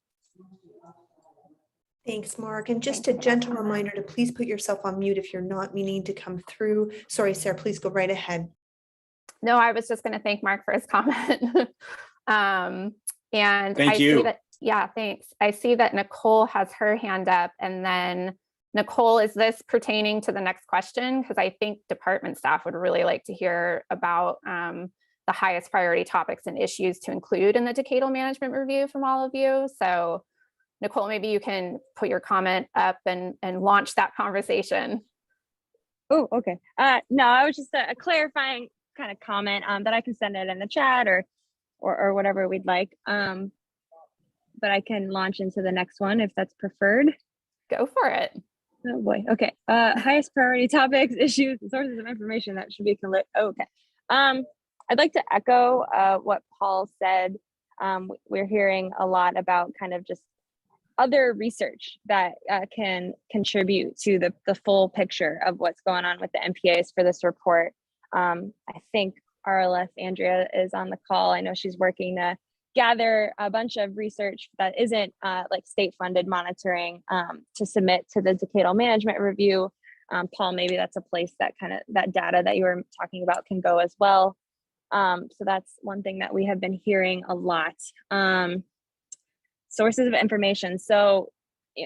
Thanks, Mark. And just a gentle reminder to please put yourself on mute if you're not meaning to come through. Sorry, Sarah, please go right ahead. No, I was just going to thank Mark for his comment. And Thank you. See that, yeah, thanks. I see that Nicole has her hand up, and then Nicole, is this pertaining to the next question? Because I think department staff would really like to hear about the highest priority topics and issues to include in the decadal management review from all of you. So Nicole, maybe you can put your comment up and launch that conversation. Oh, okay. No, I was just a clarifying kind of comment that I can send it in the chat or whatever we'd like. But I can launch into the next one if that's preferred. Go for it. Oh boy. Okay. Highest priority topics, issues, and sources of information that should be okay. I'd like to echo what Paul said. We're hearing a lot about kind of just other research that can contribute to the full picture of what's going on with the MPAs for this report. I think RLS Andrea is on the call. I know she's working to gather a bunch of research that isn't like state funded monitoring to submit to the decadal management review. Paul, maybe that's a place that that data that you were talking about can go as well. So that's one thing that we have been hearing a lot. Sources of information. So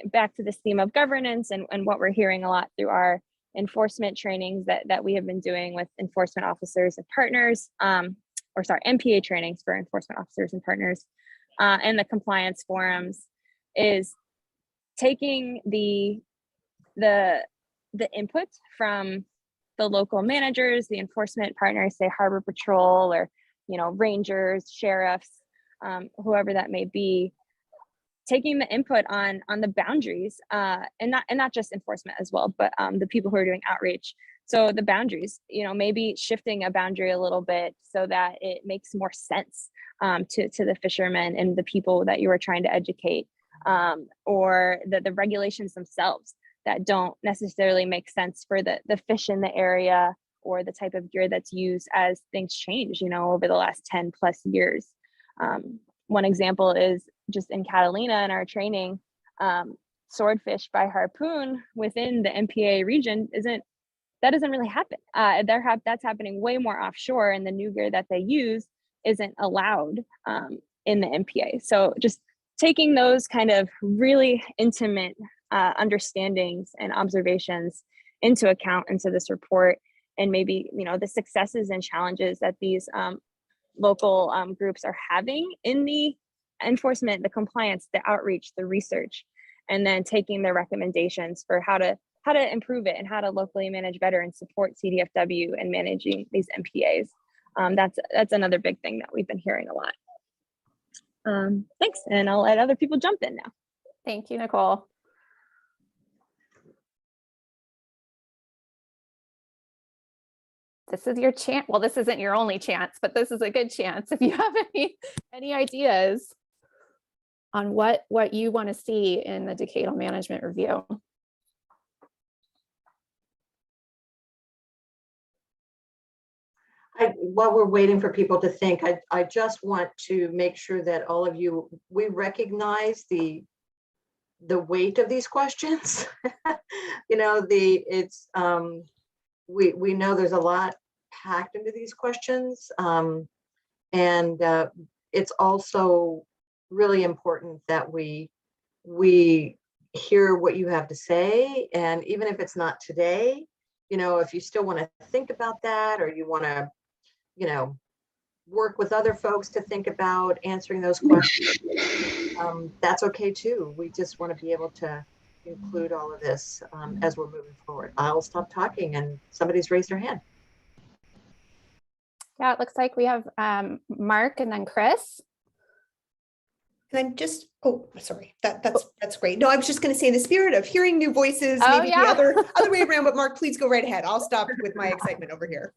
back to this theme of governance and what we're hearing a lot through our enforcement trainings that we have been doing with enforcement officers and partners, MPA trainings for enforcement officers and partners, and the compliance forums, is taking the input from the local managers, the enforcement partners, say Harbor Patrol or rangers, sheriffs, whoever that may be, taking the input on the boundaries, and not just enforcement as well, but the people who are doing outreach. So the boundaries, maybe shifting a boundary a little bit so that it makes more sense to the fishermen and the people that you are trying to educate, or the regulations themselves that don't necessarily make sense for the fish in the area or the type of gear that's used as things change, over the last 10 plus years. One example is just in Catalina in our training, swordfish by harpoon within the MPA region doesn't really happen. That's happening way more offshore, and the new gear that they use isn't allowed in the MPA. So just taking those kind of really intimate understandings and observations into account into this report, and maybe the successes and challenges that these local groups are having in the enforcement, the compliance, the outreach, the research, and then taking the recommendations for how to improve it and how to locally manage better and support CDFW and managing these MPAs. That's another big thing that we've been hearing a lot. Thanks, and I'll let other people jump in now. Thank you, Nicole. This is your chance. Well, this isn't your only chance, but this is a good chance. If you have any ideas on what you want to see in the decadal management review. While we're waiting for people to think, I just want to make sure that all of you, we recognize the weight of these questions. We know there's a lot packed into these questions, and it's also really important that we hear what you have to say, and even if it's not today, if you still want to think about that, or you want to work with other folks to think about answering those questions, that's okay too. We just want to be able to include all of this as we're moving forward. I'll stop talking, and somebody's raised their hand. Yeah, it looks like we have Mark and then Chris. And just, sorry, that's great. No, I was just going to say, in the spirit of hearing new voices, Oh, maybe yeah. the other way around, but Mark, please go right ahead. I'll stop with my excitement over here.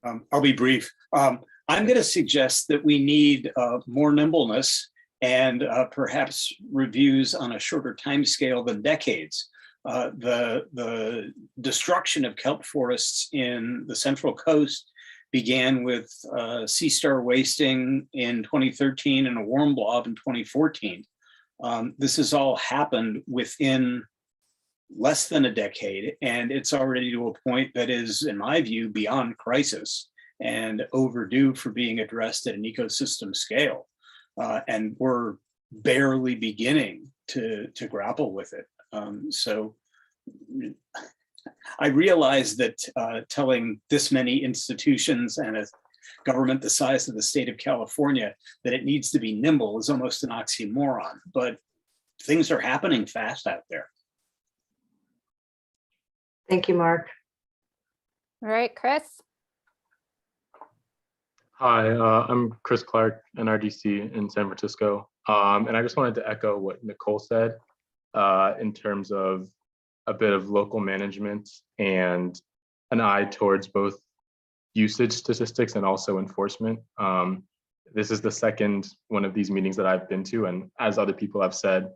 I'll be brief. I'm going to suggest that we need more nimbleness and perhaps reviews on a shorter time scale than decades. The destruction of kelp forests in the Central Coast began with sea star wasting in 2013 and a warm blob in 2014. This has all happened within less than a decade, and it's already to a point that is, in my view, beyond crisis and overdue for being addressed at an ecosystem scale. And we're barely beginning to grapple with it. So I realize that telling this many institutions and a government the size of the state of California that it needs to be nimble is almost an oxymoron, but things are happening fast out there. Thank you, Mark. All right, Chris. Hi, I'm Chris Clark, NRDC in San Francisco. And I just wanted to echo what Nicole said in terms of a bit of local management and an eye towards both usage statistics and also enforcement. This is the second one of these meetings that I've been to, and as other people have said,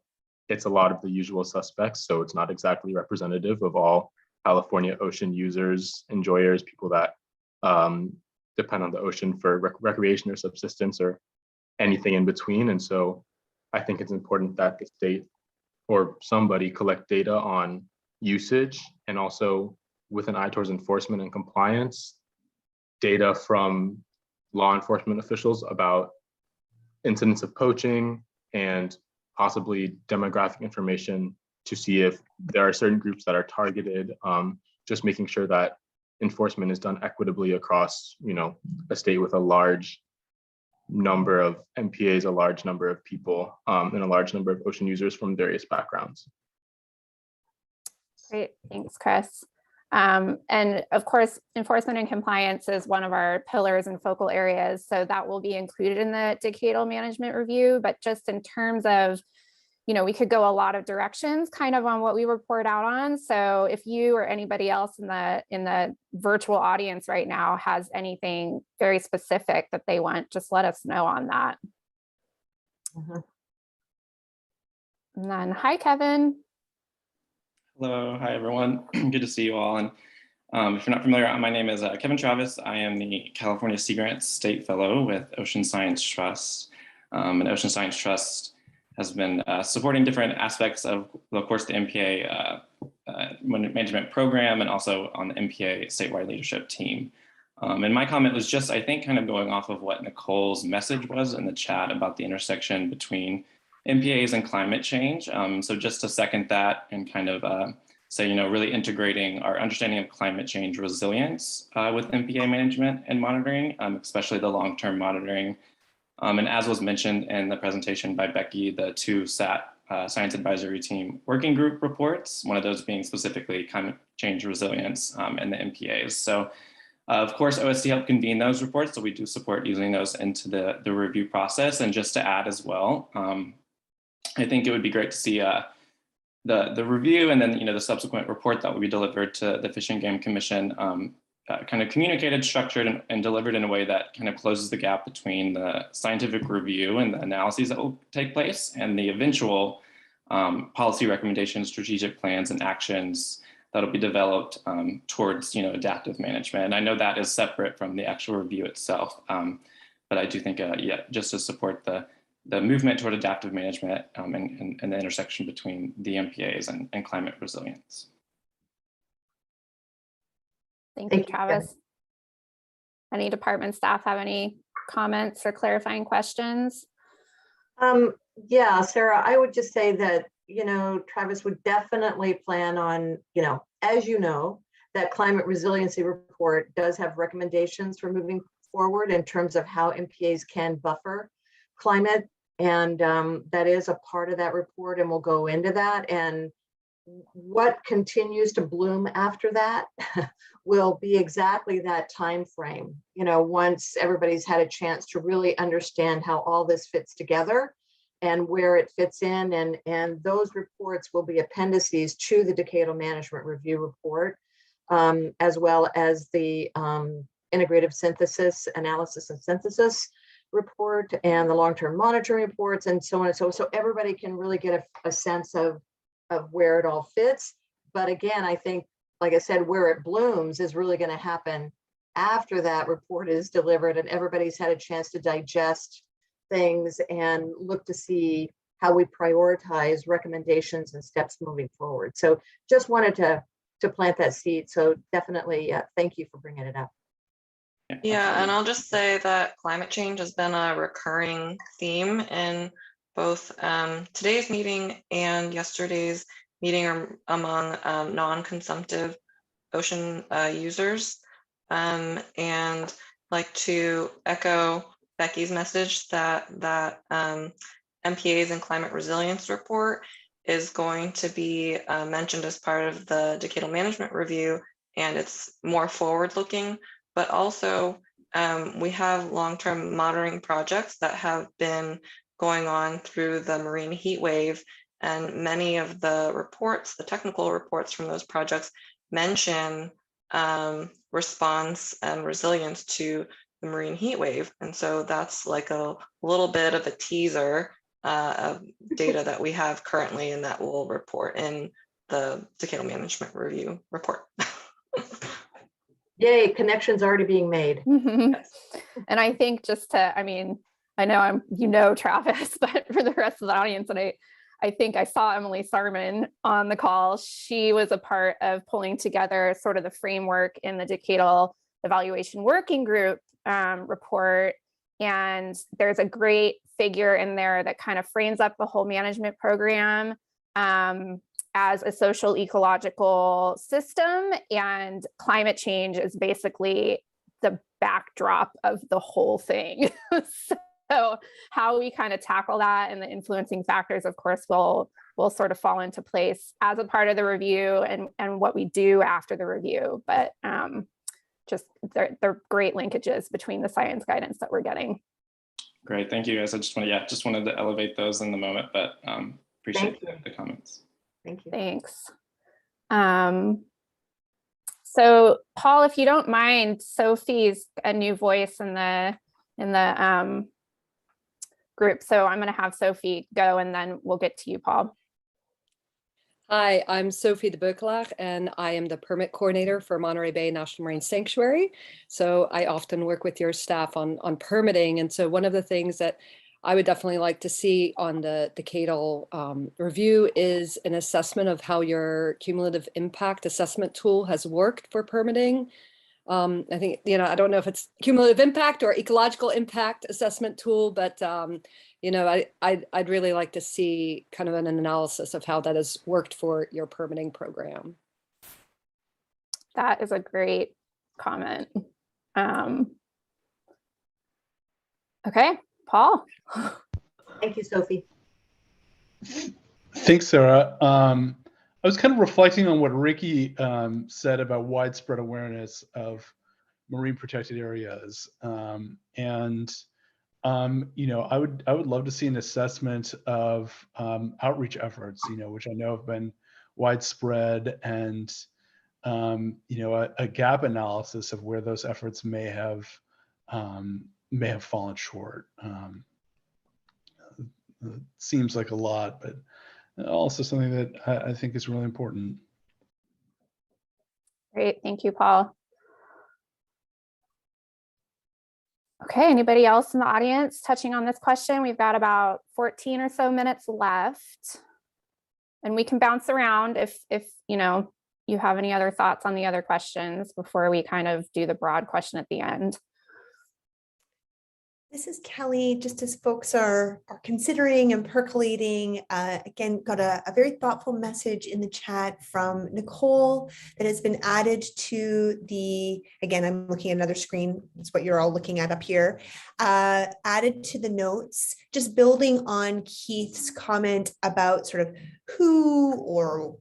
it's a lot of the usual suspects, so it's not exactly representative of all California ocean users, enjoyers, people that depend on the ocean for recreation or subsistence or anything in between. And so I think it's important that the state or somebody collect data on usage and also with an eye towards enforcement and compliance, data from law enforcement officials about incidents of poaching and possibly demographic information to see if there are certain groups that are targeted, just making sure that enforcement is done equitably across, a state with a large number of MPAs, a large number of people, and a large number of ocean users from various backgrounds. Great, thanks, Chris. And of course, enforcement and compliance is one of our pillars and focal areas, so that will be included in the decadal management review. But just in terms of, we could go a lot of directions kind of on what we report out on. So if you or anybody else in the virtual audience right now has anything very specific that they want, just let us know on that. And then, hi, Kevin. Hello, hi everyone. Good to see you all. And if you're not familiar, my name is Kevin Travis. I am the California Sea Grants State Fellow with Ocean Science Trust. And Ocean Science Trust has been supporting different aspects of course, the MPA management program and also on the MPA statewide leadership team. And my comment was just, I think, kind of going off of what Nicole's message was in the chat about the intersection between MPAs and climate change. So just to second that and kind of say, really integrating our understanding of climate change resilience with MPA management and monitoring, especially the long-term monitoring. And as was mentioned in the presentation by Becky, the two Science Advisory Team Working Group reports, one of those being specifically climate change resilience and the MPAs. So of course, OST helped convene those reports, so we do support using those into the review process. And just to add as well, I think it would be great to see the review and then the subsequent report that will be delivered to the Fish and Game Commission kind of communicated, structured, and delivered in a way that kind of closes the gap between the scientific review and the analyses that will take place and the eventual policy recommendations, strategic plans, and actions that'll be developed towards adaptive management. And I know that is separate from the actual review itself, but I do think just to support the movement toward adaptive management and the intersection between the MPAs and climate resilience. Thank you, Travis. Any department staff have any comments or clarifying questions? Yeah, Sarah, I would just say that, Travis would definitely plan on, as that climate resiliency report does have recommendations for moving forward in terms of how MPAs can buffer climate. And that is a part of that report, and we'll go into that. And what continues to bloom after that will be exactly that time frame. Once everybody's had a chance to really understand how all this fits together and where it fits in, and those reports will be appendices to the Decadal Management Review Report, as well as the integrative synthesis, analysis and synthesis report, and the long-term monitoring reports, and so on and so everybody can really get a sense of where it all fits. But again, I think, like I said, where it blooms is really going to happen after that report is delivered and everybody's had a chance to digest things and look to see how we prioritize recommendations and steps moving forward. So just wanted to plant that seed. So definitely thank you for bringing it up. Yeah, and I'll just say that climate change has been a recurring theme in both today's meeting and yesterday's meeting among non-consumptive ocean users. And like to echo Becky's message that MPAs and climate resilience report is going to be mentioned as part of the Decadal Management review, and it's more forward-looking, but also we have long-term monitoring projects that have been going on through the marine heat wave, and many of the reports, the technical reports from those projects mention response and resilience to the marine heat wave. And so that's like a little bit of a teaser of data that we have currently and that we'll report in the Decadal Management Review report. Yay, connections already being made. And I think just to, I mean, I know Travis, but for the rest of the audience, and I think I saw Emily Sarman on the call. She was a part of pulling together sort of the framework in the Decadal Evaluation Working Group report. And there's a great figure in there that kind of frames up the whole management program as a social ecological system, and climate change is basically the backdrop of the whole thing. So how we kind of tackle that and the influencing factors, of course, will sort of fall into place as a part of the review and what we do after the review. But just they're great linkages between the science guidance that we're getting. Great, thank you guys. I just wanted to elevate those in the moment, but appreciate the comments. Thank you. Thanks. So Paul, if you don't mind, Sophie's a new voice in the group. So I'm going to have Sophie go and then we'll get to you, Paul. Hi, I'm Sophie de Beukelaar, and I am the permit coordinator for Monterey Bay National Marine Sanctuary. So I often work with your staff on permitting. And so one of the things that I would definitely like to see on the Decadal review is an assessment of how your cumulative impact assessment tool has worked for permitting. I think, I don't know if it's cumulative impact or ecological impact assessment tool, but, I'd really like to see kind of an analysis of how that has worked for your permitting program. That is a great comment. Okay, Paul. Thank you, Sophie. Thanks, Sarah. I was kind of reflecting on what Ricky said about widespread awareness of marine protected areas, I would love to see an assessment of outreach efforts, which I know have been widespread, and a gap analysis of where those efforts may have fallen short. It seems like a lot, but also something that I think is really important. Great, thank you, Paul. Okay, anybody else in the audience touching on this question? We've got about 14 or so minutes left, and we can bounce around if you have any other thoughts on the other questions before we kind of do the broad question at the end. This is Kelly. Just as folks are considering and percolating, again, got a very thoughtful message in the chat from Nicole that has been added to again, I'm looking at another screen. It's what you're all looking at up here. Added to the notes, just building on Keith's comment about sort of who or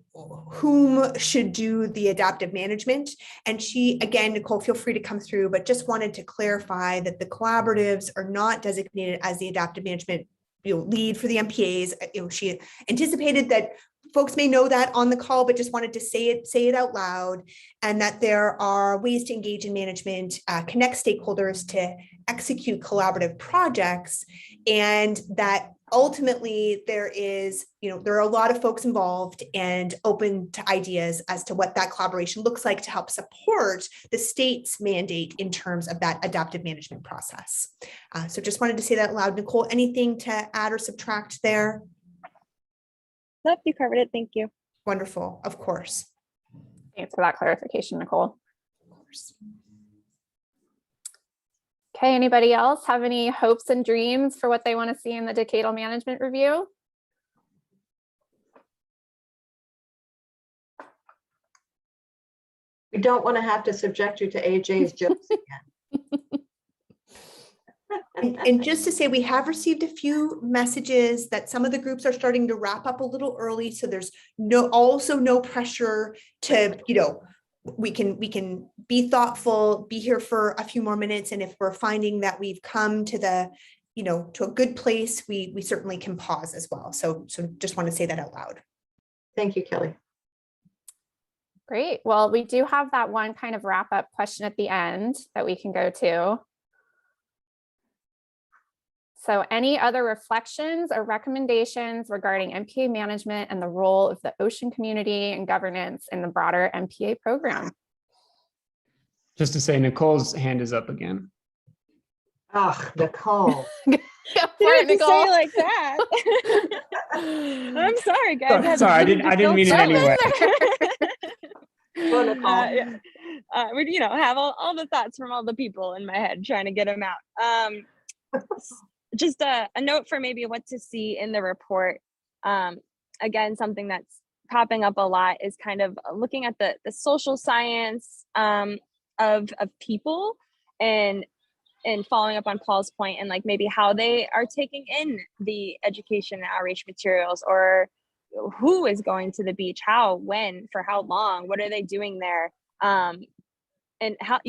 whom should do the adaptive management. And she, again, Nicole, feel free to come through, but just wanted to clarify that the collaboratives are not designated as the adaptive management lead for the MPAs. She anticipated that folks may know that on the call, but just wanted to say it out loud, and that there are ways to engage in management, connect stakeholders to execute collaborative projects, and that ultimately there are a lot of folks involved and open to ideas as to what that collaboration looks like to help support the state's mandate in terms of that adaptive management process. So just wanted to say that loud. Nicole, anything to add or subtract there? Nope, you covered it. Thank you. Wonderful, of course. Thanks for that clarification, Nicole. Of course. Okay, anybody else have any hopes and dreams for what they want to see in the Decadal Management Review? We don't want to have to subject you to AJ's jokes again. And just to say, we have received a few messages that some of the groups are starting to wrap up a little early. So there's also no pressure to, we can be thoughtful, be here for a few more minutes. And if we're finding that we've come to to a good place, we certainly can pause as well. So just want to say that out loud. Thank you, Kelly. Great. Well, we do have that one kind of wrap up question at the end that we can go to. So any other reflections or recommendations regarding MPA management and the role of the ocean community and governance in the broader MPA program? Just to say, Nicole's hand is up again. Oh, Nicole. You didn't have to say it like that. I'm sorry, guys. Sorry, I didn't mean it anyway. Go, Nicole. We have all the thoughts from all the people in my head trying to get them out. Just a note for maybe what to see in the report. Again, something that's popping up a lot is kind of looking at the social science of people and following up on Paul's point, and like maybe how they are taking in the education and outreach materials, or who is going to the beach, how, when, for how long, what are they doing there, and how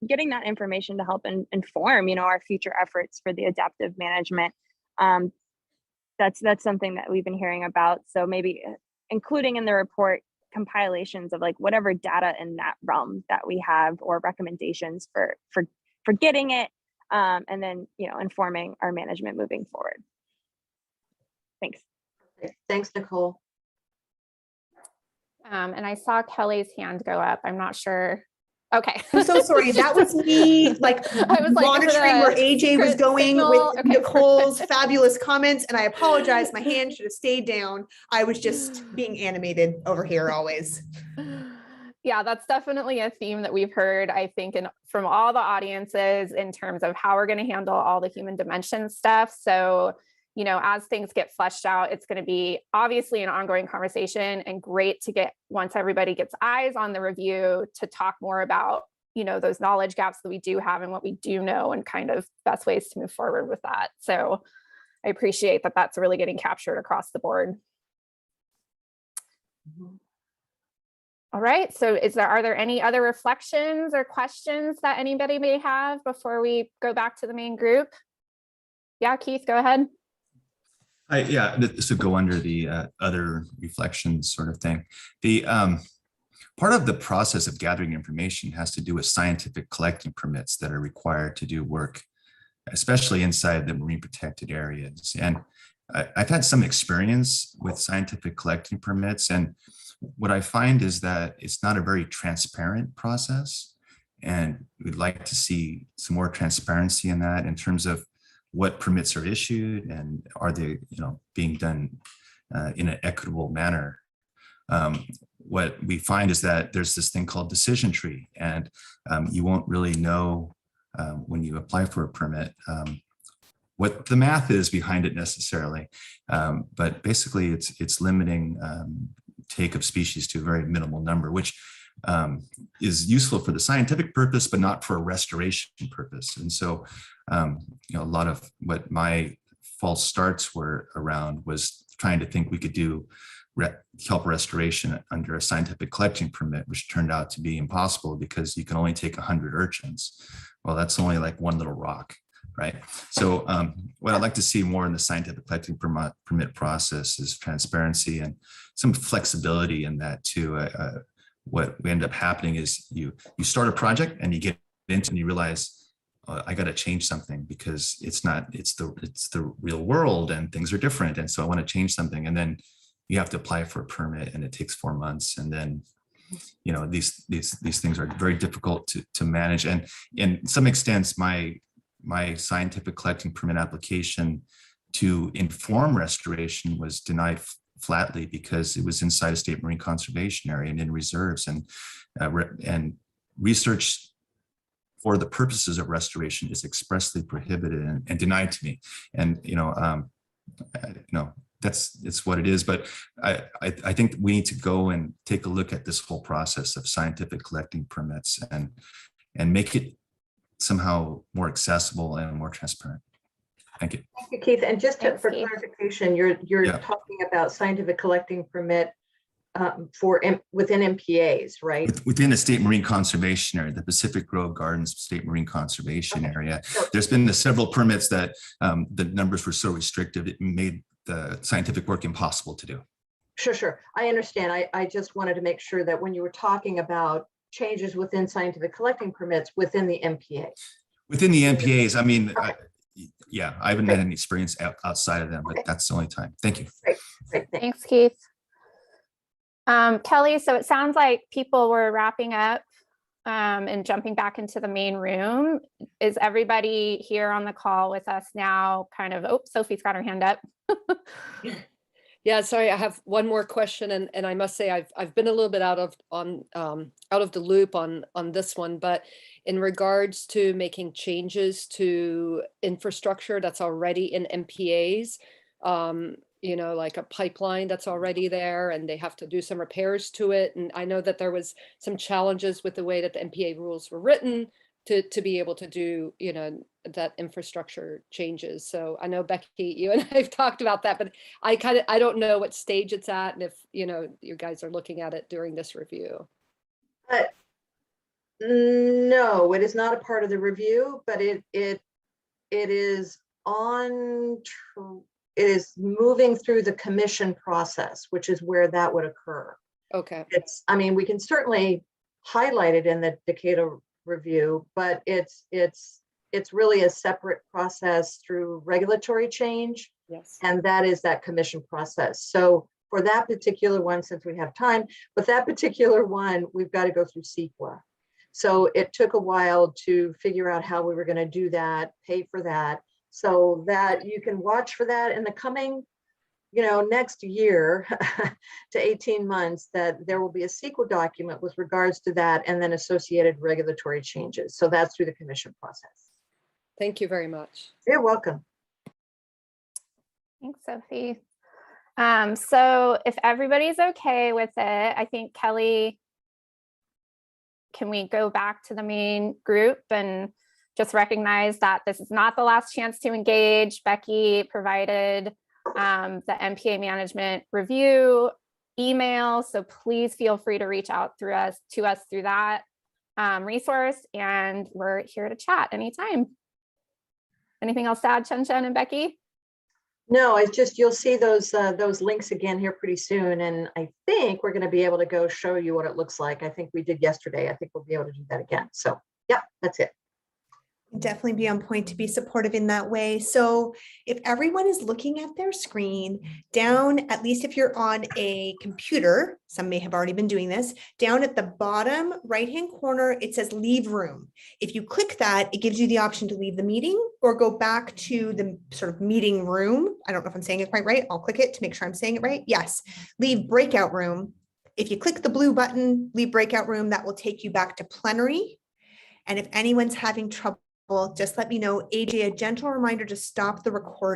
getting that information to help inform our future efforts for the adaptive management. That's something that we've been hearing about. So maybe including in the report compilations of like whatever data in that realm that we have, or recommendations for getting it, and then informing our management moving forward. Thanks. Thanks, Nicole. And I saw Kelly's hand go up. I'm not sure. Okay. I'm so sorry. That was me I was monitoring where AJ was going signal? with Nicole's fabulous comments. And I apologize. My hand should have stayed down. I was just being animated over here always. Yeah, that's definitely a theme that we've heard, I think, from all the audiences in terms of how we're going to handle all the human dimension stuff. So, as things get fleshed out, it's going to be obviously an ongoing conversation, and great to get, once everybody gets eyes on the review, to talk more about, those knowledge gaps that we do have and what we do know, and kind of best ways to move forward with that. So I appreciate that that's really getting captured across the board. All right, so are there any other reflections or questions that anybody may have before we go back to the main group? Yeah, Keith, go ahead. Yeah, this would go under the other reflections sort of thing. The part of the process of gathering information has to do with scientific collecting permits that are required to do work, especially inside the marine protected areas. And I've had some experience with scientific collecting permits, and what I find is that it's not a very transparent process, and we'd like to see some more transparency in that, in terms of what permits are issued and are they being done in an equitable manner. What we find is that there's this thing called decision tree, and you won't really know when you apply for a permit what the math is behind it necessarily, but basically it's limiting take of species to a very minimal number, which is useful for the scientific purpose, but not for a restoration purpose. And so, a lot of what my false starts were around was trying to think we could do kelp restoration under a scientific collecting permit, which turned out to be impossible because you can only take 100 urchins. Well, that's only like one little rock. right? So what I'd like to see more in the scientific collecting permit process is transparency and some flexibility in that too. What we end up happening is you start a project and you get into and you realize I got to change something because it's the real world and things are different. And so I want to change something. And then you have to apply for a permit and it takes 4 months. And then, you know, these things are very difficult to manage. And in some extents, my scientific collecting permit application to inform restoration was denied flatly because it was inside a state marine conservation area and in reserves, and research for the purposes of restoration is expressly prohibited and denied to me. And it's what it is. But I think we need to go and take a look at this whole process of scientific collecting permits and make it somehow more accessible and more transparent. Thank you. Thank you, Keith. And just for Keith. clarification, you're Yeah. talking about scientific collecting permit within MPAs, right? Within the state marine conservation area, the Pacific Grove Gardens State Marine Conservation Area, there's been several permits that the numbers were so restrictive, it made the scientific work impossible to do. Sure. I understand. I just wanted to make sure that when you were talking about changes within scientific collecting permits within the MPA. Within the MPAs, I mean, I haven't had any experience outside of them, but that's the only time. Thank you. Great. Thanks, Keith. Kelly, so it sounds like people were wrapping up and jumping back into the main room. Is everybody here on the call with us now? Sophie's got her hand up. Yeah, sorry, I have one more question, and I must say I've been a little bit out of the loop on this one, but in regards to making changes to infrastructure that's already in MPAs, like a pipeline that's already there and they have to do some repairs to it. And I know that there was some challenges with the way that the MPA rules were written to be able to do, that infrastructure changes. So I know, Becky, you and I've talked about that, but I don't know what stage it's at and if, you guys are looking at it during this review. No, it is not a part of the review, but it is it is moving through the commission process, which is where that would occur. Okay. We can certainly highlight it in the Decadal review, but it's really a separate process through regulatory change. Yes. And that is that commission process. So for that particular one, since we have time, but that particular one, we've got to go through CEQA. So it took a while to figure out how we were going to do that, pay for that, so that you can watch for that in the coming, next year to 18 months, that there will be a CEQA document with regards to that and then associated regulatory changes. So that's through the commission process. Thank you very much. You're welcome. Thanks, Sophie. So if everybody's okay with it, I think, Kelly, can we go back to the main group and just recognize that this is not the last chance to engage? Becky provided the MPA management review email, so please feel free to reach out to us through that resource, and we're here to chat anytime. Anything else to add, Chen and Becky? No, it's just, you'll see those links again here pretty soon, and I think we're going to be able to go show you what it looks like. I think we did yesterday. I think we'll be able to do that again. So yeah, that's it. Definitely be on point to be supportive in that way. So if everyone is looking at their screen down, at least if you're on a computer, some may have already been doing this, down at the bottom right-hand corner, it says leave room. If you click that, it gives you the option to leave the meeting or go back to the sort of meeting room. I don't know if I'm saying it quite right. I'll click it to make sure I'm saying it right. Yes, leave breakout room. If you click the blue button, leave breakout room, that will take you back to plenary. And if anyone's having trouble, just let me know. AJ, a gentle reminder to stop the recording.